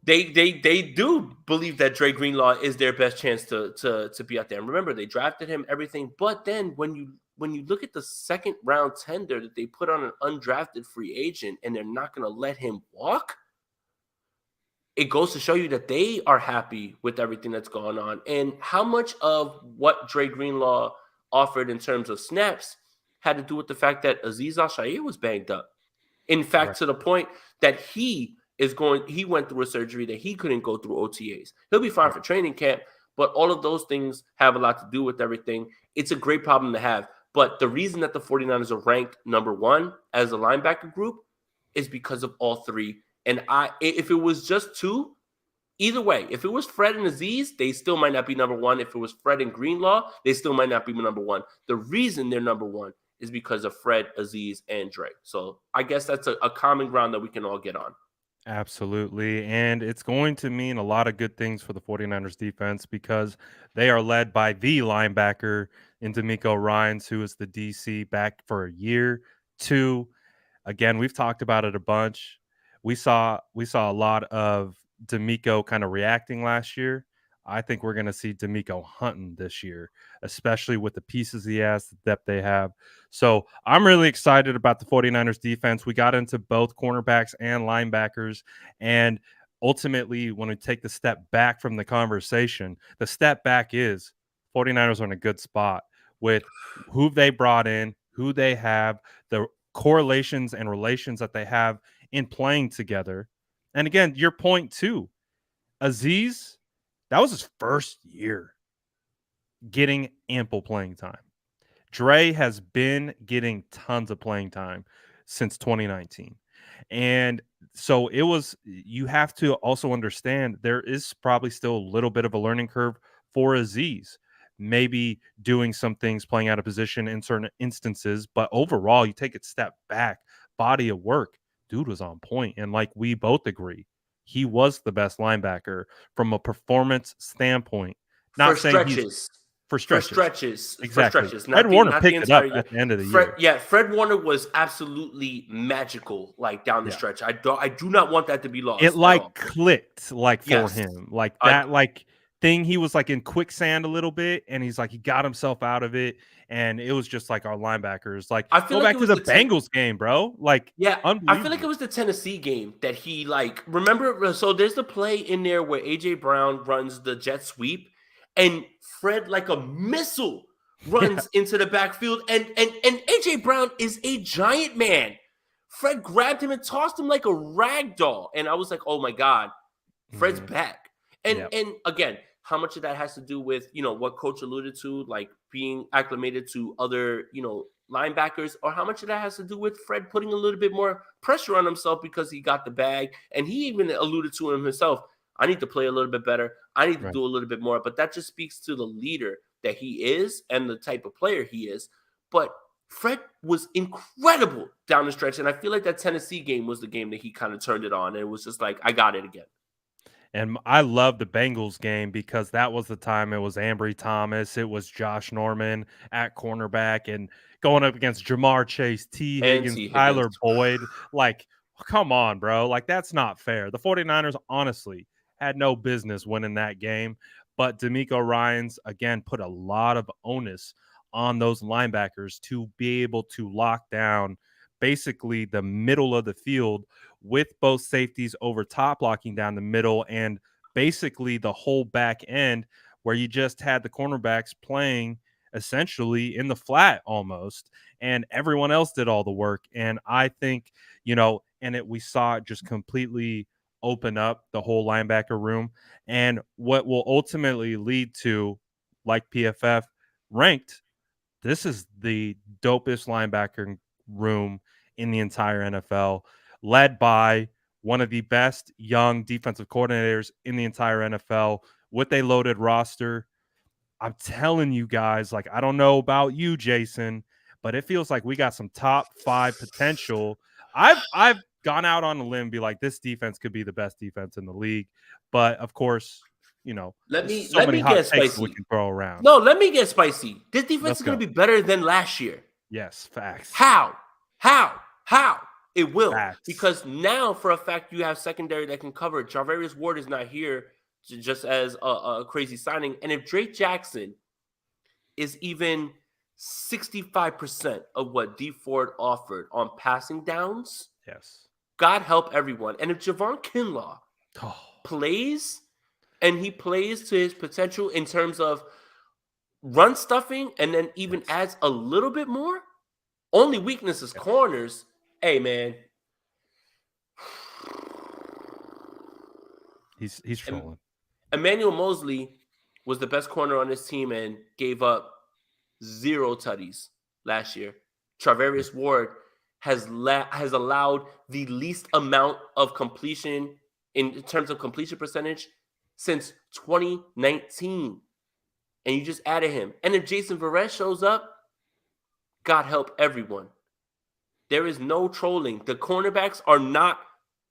They do believe that Dre Greenlaw is their best chance to be out there. And remember, they drafted him, everything. But then when you look at the second round tender that they put on an undrafted free agent and they're not going to let him walk, it goes to show you that they are happy with everything that's going on. And how much of what Dre Greenlaw offered in terms of snaps had to do with the fact that Aziz Al-Shaair was banged up. In fact, to the point that he went through a surgery that he couldn't go through OTAs. He'll be fine for training camp, but all of those things have a lot to do with everything. It's a great problem to have. But the reason that the 49ers are ranked number one as a linebacker group is because of all three. And if it was just two, either way, if it was Fred and Aziz, they still might not be number one. If it was Fred and Greenlaw, they still might not be number one. The reason they're number one is because of Fred, Aziz, and Dre. So I guess that's a common ground that we can all get on. Absolutely. And it's going to mean a lot of good things for the 49ers defense because they are led by the linebacker in D'Amico Ryans, who is the DC back for a year. Two, again, we've talked about it a bunch. We saw a lot of D'Amico kind of reacting last year. I think we're going to see D'Amico hunting this year, especially with the pieces he has, the depth they have. So I'm really excited about the 49ers defense. We got into both cornerbacks and linebackers. And ultimately, when we take the step back from the conversation, the step back is 49ers are in a good spot with who they brought in, who they have, the correlations and relations that they have in playing together. And again, your point too, Aziz, that was his first year getting ample playing time. Dre has been getting tons of playing time since 2019. And so you have to also understand there is probably still a little bit of a learning curve for Aziz, maybe doing some things, playing out of position in certain instances. But overall, you take a step back, body of work, dude was on point. And like we both agree, he was the best linebacker from a performance standpoint. Not for saying stretches. For stretches. Exactly. Fred Warner picked it up at the end of the year. Yeah, Fred Warner was absolutely magical, like down the stretch. I do not want that to be lost. It clicked for him. Like that thing, he was like in quicksand a little bit, and he's like he got himself out of it, and it was just like our linebackers. Like I feel go back to the Bengals game, bro. Like I feel like it was the Tennessee game that he remember. So there's the play in there where AJ Brown runs the jet sweep. And Fred, like a missile, runs into the backfield, and AJ Brown is a giant man. Fred grabbed him and tossed him like a rag doll, and I was like, "Oh my God, Fred's back!" And again, how much of that has to do with what Coach alluded to, like being acclimated to other linebackers, or how much of that has to do with Fred putting a little bit more pressure on himself because he got the bag, and he even alluded to him himself. I need to play a little bit better. I need to do a little bit more. But that just speaks to the leader that he is and the type of player he is. But Fred was incredible down the stretch. And I feel like that Tennessee game was the game that he kind of turned it on. And it was just like, I got it again. And I love the Bengals game because that was the time it was Ambry Thomas, it was Josh Norman at cornerback, and going up against Jamar Chase, T. Higgins, Tyler Boyd. Like, come on, bro. Like, that's not fair. The 49ers, honestly, had no business winning that game. But D'Amico Ryans, again, put a lot of onus on those linebackers to be able to lock down basically the middle of the field with both safeties over top locking down the middle and basically the whole back end, where you just had the cornerbacks playing essentially in the flat almost, and everyone else did all the work. And I think, we saw it just completely open up the whole linebacker room. And what will ultimately lead to, like PFF ranked, this is the dopest linebacker room in the entire NFL, led by one of the best young defensive coordinators in the entire NFL with a loaded roster. I'm telling you guys, like, I don't know about you, Jason, but it feels like we got some top 5 potential. I've gone out on a limb and be like, this defense could be the best defense in the league. But of course, let me get spicy. We can throw around. No, let me get spicy. This defense is going to be better than last year. Yes, facts. How? It will. Facts. Because now, for a fact, you have secondary that can cover. Charvarius Ward is not here just as a crazy signing. And if Drake Jackson is even 65% of what D Ford offered on passing downs, yes, God help everyone. And if Javon Kinlaw plays, and he plays to his potential in terms of run stuffing, and then even adds a little bit more, only weakness is corners. Hey, man. He's trolling. Emmanuel Mosley was the best corner on this team and gave up 0 tutties last year. Charvarius Ward has allowed the least amount of completion in terms of completion percentage since 2019. And you just added him. And if Jason Verrett shows up, God help everyone. There is no trolling. The cornerbacks are not.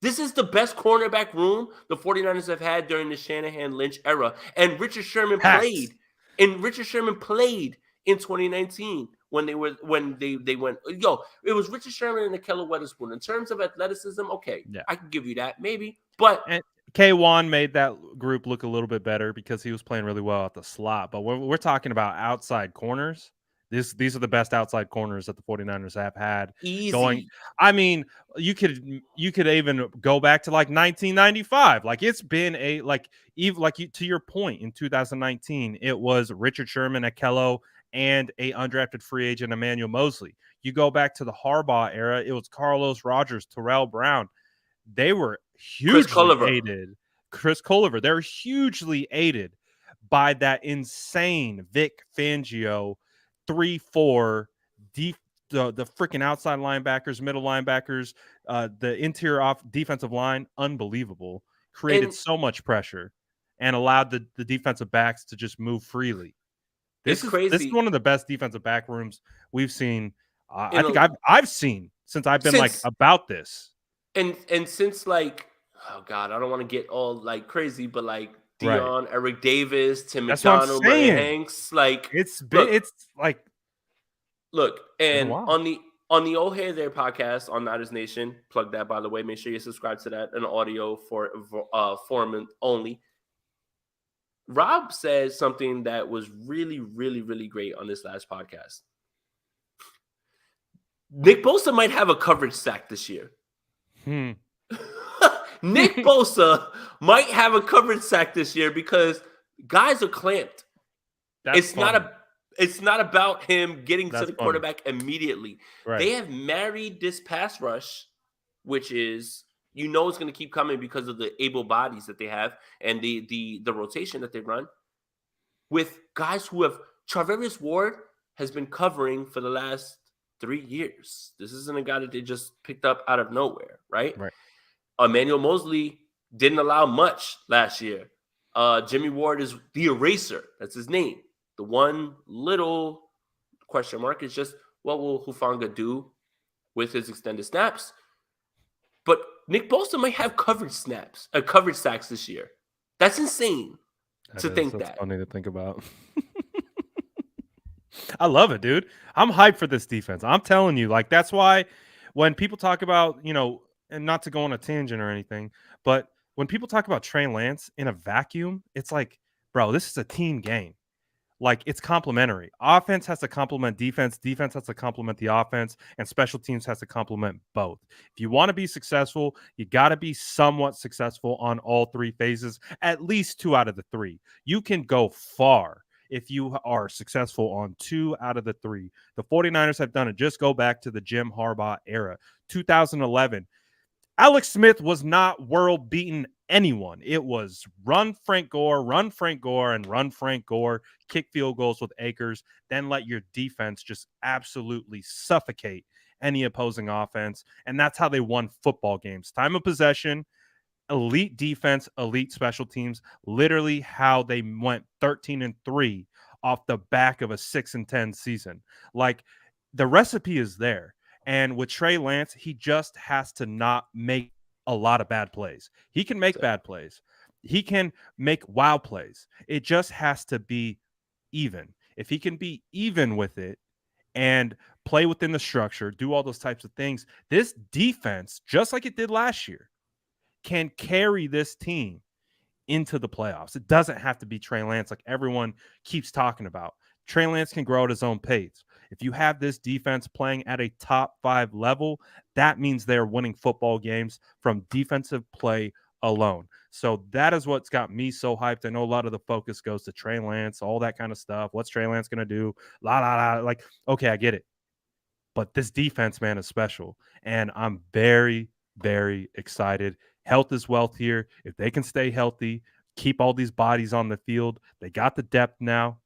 This is the best cornerback room the 49ers have had during the Shanahan-Lynch era. And Richard Sherman played. And Richard Sherman played in 2019 when they went. It was Richard Sherman and Ahkello Witherspoon. In terms of athleticism, okay, I can give you that, maybe. But K1 made that group look a little bit better because he was playing really well at the slot. But we're talking about outside corners. These are the best outside corners that the 49ers have had. Easy. I mean, you could even go back to like 1995. Like, it's been to your point, in 2019, it was Richard Sherman, Ahkello, and a undrafted free agent, Emmanuel Mosley. You go back to the Harbaugh era, it was Carlos Rogers, Terrell Brown. They were hugely aided. Chris Culliver. They were hugely aided by that insane Vic Fangio 3-4 deep, the freaking outside linebackers, middle linebackers, the interior defensive line, unbelievable. Created so much pressure and allowed the defensive backs to just move freely. This is crazy. This is one of the best defensive back rooms we've seen. I think I've seen since I've been about this. And since oh God, I don't want to get all crazy, but Dion, Eric Davis, Tim McDonald, Brandon Hanks, look, and on the Old Hey There podcast on Niners Nation, plug that, by the way. Make sure you subscribe to that, an audio for forum only. Rob said something that was really, really, really great on this last podcast. Nick Bosa might have a coverage sack this year. Nick Bosa might have a coverage sack this year because guys are clamped. It's not It's not about him getting to That's the funny. quarterback immediately. Right. They have married this pass rush, which is it's going to keep coming because of the able bodies that they have and the rotation that they run with guys who have Charvarius Ward has been covering for the last 3 years. This isn't a guy that they just picked up out of nowhere, right? Right. Emmanuel Mosley didn't allow much last year. Jimmy Ward is the eraser. That's his name. The one little question mark is just what will Hufanga do with his extended snaps? But Nick Bosa might have coverage sacks this year. That's insane to think That's that. funny to think about. I love it, dude. I'm hyped for this defense. I'm telling you, like, that's why when people talk about, and not to go on a tangent or anything, but when people talk about Trey Lance in a vacuum, it's like, bro, this is a team game. Like, it's complementary. Offense has to complement defense. Defense has to complement the offense, and special teams has to complement both. If you want to be successful, you got to be somewhat successful on all three phases, at least 2 out of the 3. You can go far if you are successful on 2 out of the 3. The 49ers have done it. Just go back to the Jim Harbaugh era. 2011, Alex Smith was not world beating anyone. It was run Frank Gore, and run Frank Gore, kick field goals with Akers, then let your defense just absolutely suffocate any opposing offense. And that's how they won football games. Time of possession, elite defense, elite special teams, literally how they went 13-3 off the back of a 6-10 season. Like, the recipe is there. And with Trey Lance, he just has to not make a lot of bad plays. He can make bad plays. He can make wow plays. It just has to be even. If he can be even with it and play within the structure, do all those types of things, this defense, just like it did last year, can carry this team into the playoffs. It doesn't have to be Trey Lance like everyone keeps talking about. Trey Lance can grow at his own pace. If you have this defense playing at a top 5 level, that means they're winning football games from defensive play alone. So that is what's got me so hyped. I know a lot of the focus goes to Trey Lance, all that kind of stuff. What's Trey Lance going to do? Like, okay, I get it. But this defense, man, is special. And I'm very, very excited. Health is wealth here. If they can stay healthy, keep all these bodies on the field, they got the depth now.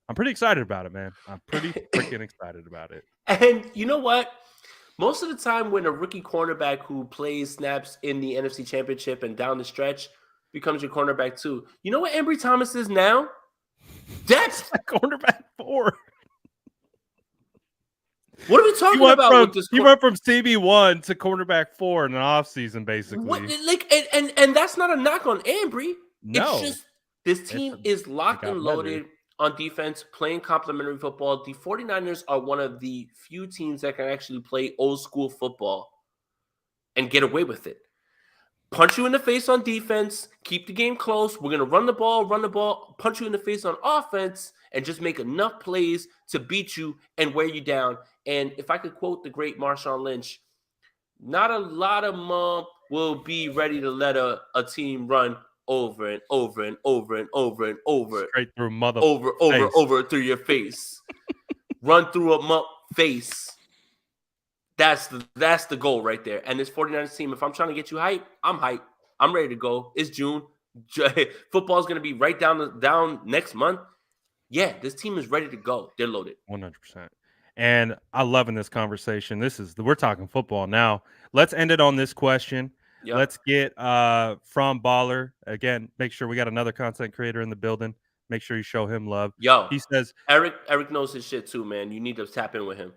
I'm pretty excited about it, man. I'm pretty freaking excited about it. And you know what? Most of the time when a rookie cornerback who plays snaps in the NFC Championship and down the stretch becomes your cornerback too. You know what Ambry Thomas is now? Depth. Cornerback 4. What are we talking about with this? He went from CB1 to cornerback 4 in an offseason, basically. And that's not a knock on Ambry. No. It's just this team is locked and loaded on defense, playing complementary football. The 49ers are one of the few teams that can actually play old school football and get away with it. Punch you in the face on defense, keep the game close. We're going to run the ball, punch you in the face on offense, and just make enough plays to beat you and wear you down. And if I could quote the great Marshawn Lynch, not a lot of mom will be ready to let a team run over and over and over and over and over. Straight through over through your face. Run through a face. That's the goal right there. And this 49ers team, if I'm trying to get you hype, I'm hype. I'm ready to go. It's June. Football's going to be right down next month. Yeah, this team is ready to go. They're loaded. 100%. And I'm loving this conversation. We're talking football now. Let's end it on this question. Yep. Let's get from Baller. Again, make sure we got another content creator in the building. Make sure you show him love. Yo, he says Eric knows his shit too, man. You need to tap in with him.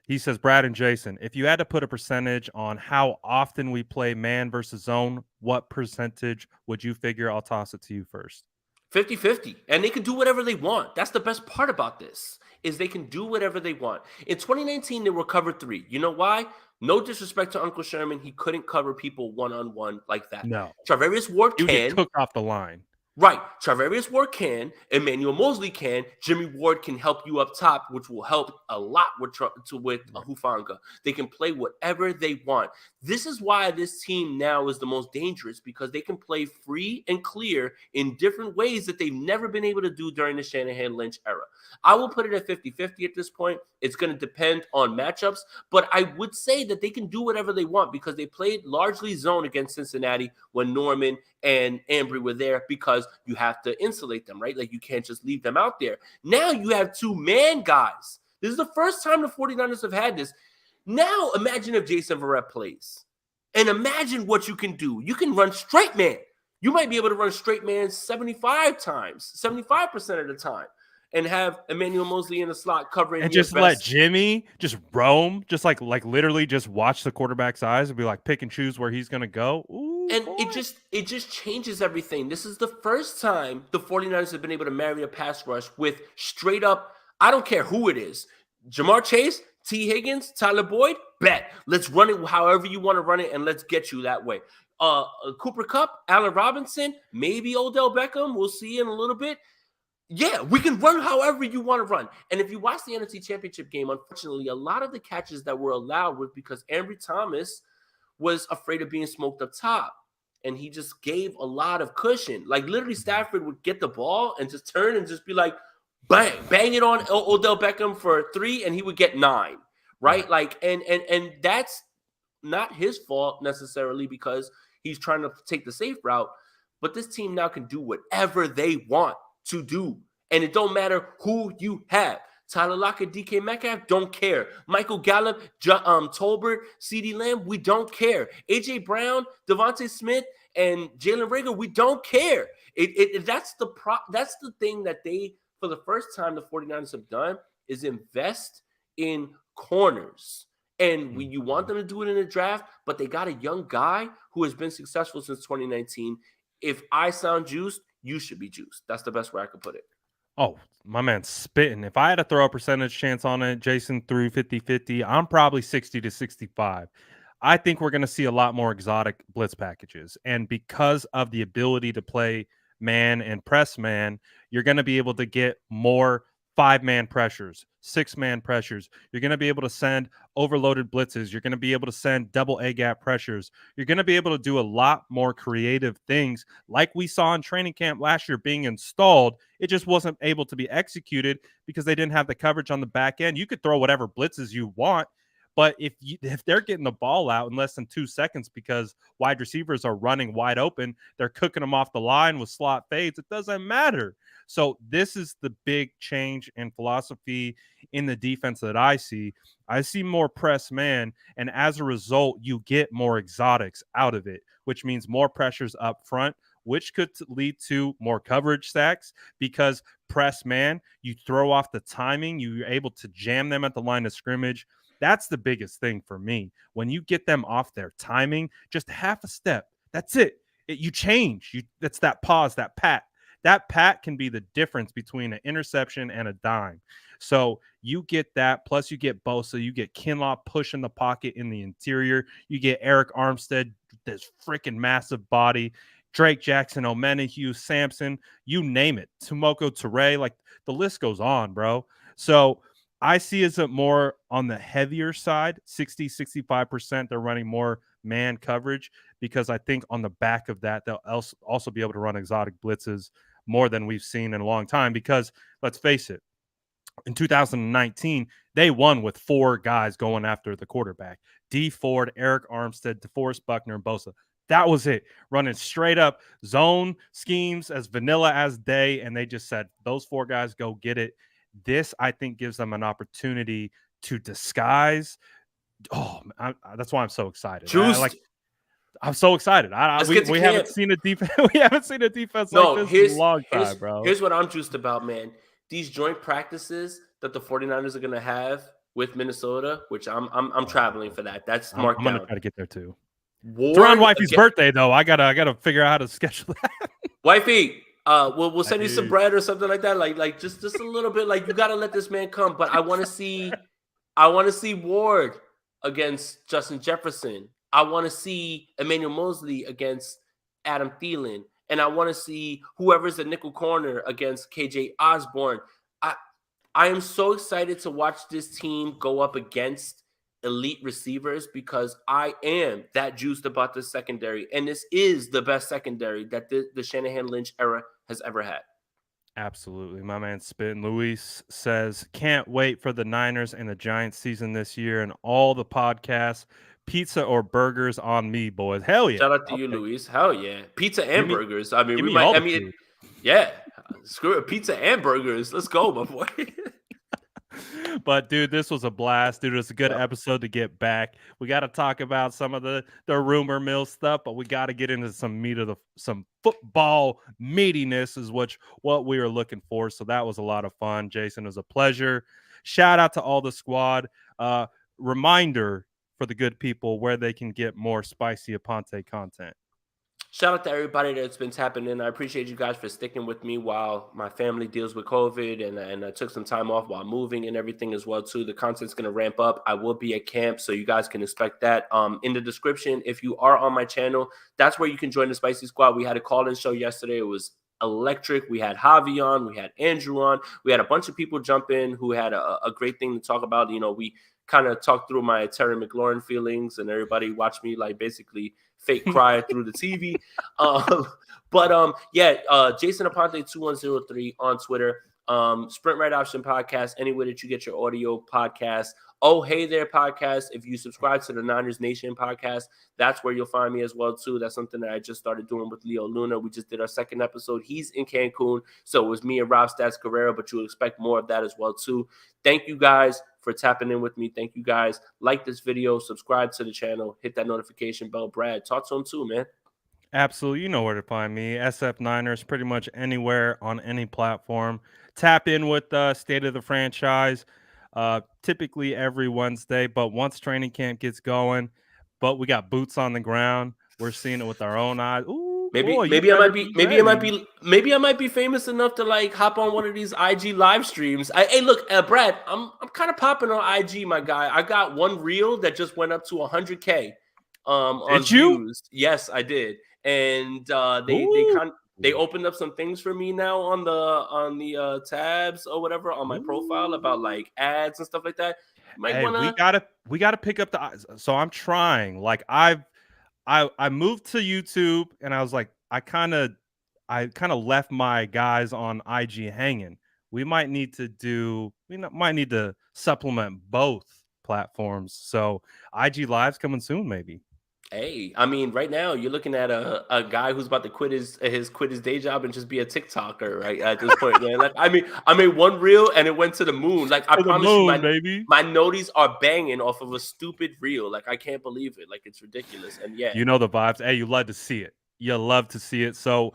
He says, Brad and Jason, if you had to put a percentage on how often we play man versus zone, what percentage would you figure? I'll toss it to you first. 50-50. And they can do whatever they want. That's the best part about this, is they can do whatever they want. In 2019, they were cover 3. You know why? No disrespect to Uncle Sherman. He couldn't cover people one-on-one like that. No. Charvarius Ward can. Get cooked off the line. Right. Charvarius Ward can. Emmanuel Mosley can. Jimmy Ward can help you up top, which will help a lot with Hufanga. They can play whatever they want. This is why this team now is the most dangerous, because they can play free and clear in different ways that they've never been able to do during the Shanahan-Lynch era. I will put it at 50-50 at this point. It's going to depend on matchups, but I would say that they can do whatever they want because they played largely zone against Cincinnati when Norman and Ambry were there, because you have to insulate them, right? Like, you can't just leave them out there. Now you have 2-man guys. This is the first time the 49ers have had this. Now imagine if Jason Verrett plays. And imagine what you can do. You can run straight man. You might be able to run straight man 75 times, 75% of the time, and have Emmanuel Mosley in the slot covering. And just let Jimmy just roam, just like literally just watch the quarterback's eyes and be like, pick and choose where he's going to go. Ooh, and boy. it just changes everything. This is the first time the 49ers have been able to marry a pass rush with straight up, I don't care who it is, Jamar Chase, T. Higgins, Tyler Boyd, bet. Let's run it however you want to run it, and let's get you that way. Cooper Kupp, Allen Robinson, maybe Odell Beckham. We'll see in a little bit. Yeah, we can run however you want to run. And if you watch the NFC Championship game, unfortunately, a lot of the catches that were allowed was because Ambry Thomas was afraid of being smoked up top. And he just gave a lot of cushion. Like, literally, Stafford would get the ball and just turn and just be like, bang it on Odell Beckham for 3, and he would get 9, right? Like, and that's not his fault necessarily, because he's trying to take the safe route. But this team now can do whatever they want to do, and it don't matter who you have. Tyler Lockett, DK Metcalf, don't care. Michael Gallup, Tolbert, CeeDee Lamb, we don't care. AJ Brown, Devontae Smith, and Jalen Reagor, we don't care. That's the thing that they, for the first time, the 49ers have done, is invest in corners. And when you want them to do it in the draft, but they got a young guy who has been successful since 2019. If I sound juiced, you should be juiced. That's the best way I could put it. Oh, my man's spitting. If I had to throw a percentage chance on it, Jason threw 50-50. I'm probably 60-65. I think we're going to see a lot more exotic blitz packages. And because of the ability to play man and press man, you're going to be able to get more 5-man pressures, 6-man pressures. You're going to be able to send overloaded blitzes. You're going to be able to send double A-gap pressures. You're going to be able to do a lot more creative things like we saw in training camp last year being installed. It just wasn't able to be executed because they didn't have the coverage on the back end. You could throw whatever blitzes you want, but if they're getting the ball out in less than 2 seconds because wide receivers are running wide open, they're cooking them off the line with slot fades, it doesn't matter. So this is the big change in philosophy in the defense that I see. I see more press man, and as a result, you get more exotics out of it, which means more pressures up front, which could lead to more coverage sacks because press man, you throw off the timing, you're able to jam them at the line of scrimmage. That's the biggest thing for me. When you get them off their timing, just half a step, that's it. You change. That's that pause, that pat. That pat can be the difference between an interception and a dime. So you get that, plus you get Bosa, you get Kinlaw pushing the pocket in the interior, you get Eric Armstead, this freaking massive body, Drake Jackson, Omenihu, Sampson, you name it, Tomoko Ture, like the list goes on, bro. So I see as it more on the heavier side, 60-65%. They're running more man coverage because I think on the back of that, they'll also be able to run exotic blitzes more than we've seen in a long time because, let's face it, in 2019, they won with 4 guys going after the quarterback. D. Ford, Eric Armstead, DeForest Buckner, and Bosa. That was it. Running straight up zone schemes as vanilla as day, and they just said, those 4 guys, go get it. This, I think, gives them an opportunity to disguise. Oh, that's why I'm so excited. I'm so excited. We haven't seen a defense. We haven't seen a defense like this in a long time, bro. Here's what I'm juiced about, man. These joint practices that the 49ers are going to have with Minnesota, which I'm traveling for that. That's marked down. I'm going to try to get there too. It's around wifey's birthday, though. I gotta figure out how to schedule that. Wifey, we'll send you some bread or something like that. Like just a little bit. Like, you got to let this man come. But I want to see Ward against Justin Jefferson. I want to see Emmanuel Mosley against Adam Thielen and I want to see whoever's the nickel corner against KJ Osborne. I am so excited to watch this team go up against elite receivers because I am that juiced about this secondary. And this is the best secondary that the Shanahan Lynch era has ever had. Absolutely. My man Spin Luis says, can't wait for the Niners and the Giants season this year and all the podcasts. Pizza or burgers on me, boys. Hell yeah. Shout out to you, Okay. Luis. Hell yeah. Pizza Give and me burgers. I mean, give we me might, all I the mean, food. yeah. Screw it. Pizza and burgers. Let's go, my boy. But dude, this was a blast. Dude, it's a good Yep. episode to get back. We got to talk about some of the rumor mill stuff, but we got to get into some meat of some football meatiness is what we were looking for. So that was a lot of fun. Jason, it was a pleasure. Shout out to all the squad. Reminder for the good people where they can get more spicy Aponte content. Shout out to everybody that's been tapping in. I appreciate you guys for sticking with me while my family deals with COVID, and I took some time off while moving and everything as well too. The content's going to ramp up. I will be at camp, so you guys can expect that. In the description, if you are on my channel, that's where you can join the Spicy Squad. We had a call-in show yesterday. It was electric. We had Javi on, we had Andrew on, we had a bunch of people jump in who had a great thing to talk about. You know, we kind of talked through my Terry McLaurin feelings, and everybody watched me like basically fake cry through the TV. Jason Aponte 2103 on Twitter. Sprint Right Option Podcast, anywhere that you get your audio podcast. Oh, Hey There podcast. If you subscribe to the Niners Nation podcast, that's where you'll find me as well too. That's something that I just started doing with Leo Luna. We just did our second episode. He's in Cancun, so it was me and Rob Stats Guerrero, but you'll expect more of that as well too. Thank you guys for tapping in with me. Thank you guys. Like this video, subscribe to the channel, hit that notification bell. Brad, talk to him too, man. Absolutely. You know where to find me. SF Niners, pretty much anywhere on any platform. Tap in with State of the Franchise, typically every Wednesday. But once training camp gets going, but we got boots on the ground. We're seeing it with our own eyes. Ooh, boy, maybe I might be famous enough to like hop on one of these IG live streams. Hey, look, Brad, I'm kind of popping on IG, my guy. I got one reel that just went up to 100K on views. Yes, I did. And they opened up some things for me now on the tabs or whatever on my profile about like ads and stuff like that. We gotta pick up the. So I'm trying. Like I moved to YouTube and I was like, I kind of left my guys on IG hanging. We might need to supplement both platforms. So IG Live's coming soon, maybe. Hey, I mean, right now you're looking at a guy who's about to quit his day job and just be a TikToker, right? At this point, man. Like, I made one reel and it went to the moon. Like, I promise you, my noties are banging off of a stupid reel. Like, I can't believe it. Like, it's ridiculous. And yeah, you know the vibes. Hey, you love to see it. You love to see it. So,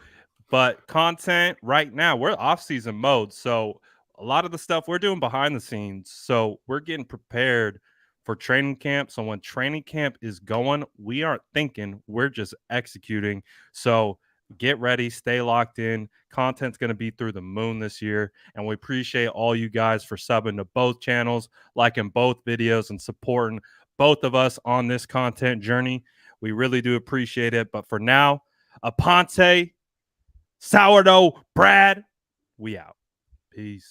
but content right now, we're off-season mode. So a lot of the stuff we're doing behind the scenes. So we're getting prepared for training camp. So when training camp is going, we aren't thinking, we're just executing. So get ready, stay locked in. Content's going to be through the moon this year. And we appreciate all you guys for subbing to both channels, liking both videos, and supporting both of us on this content journey. We really do appreciate it. But for now, Aponte, Sourdough, Brad, we out. Peace.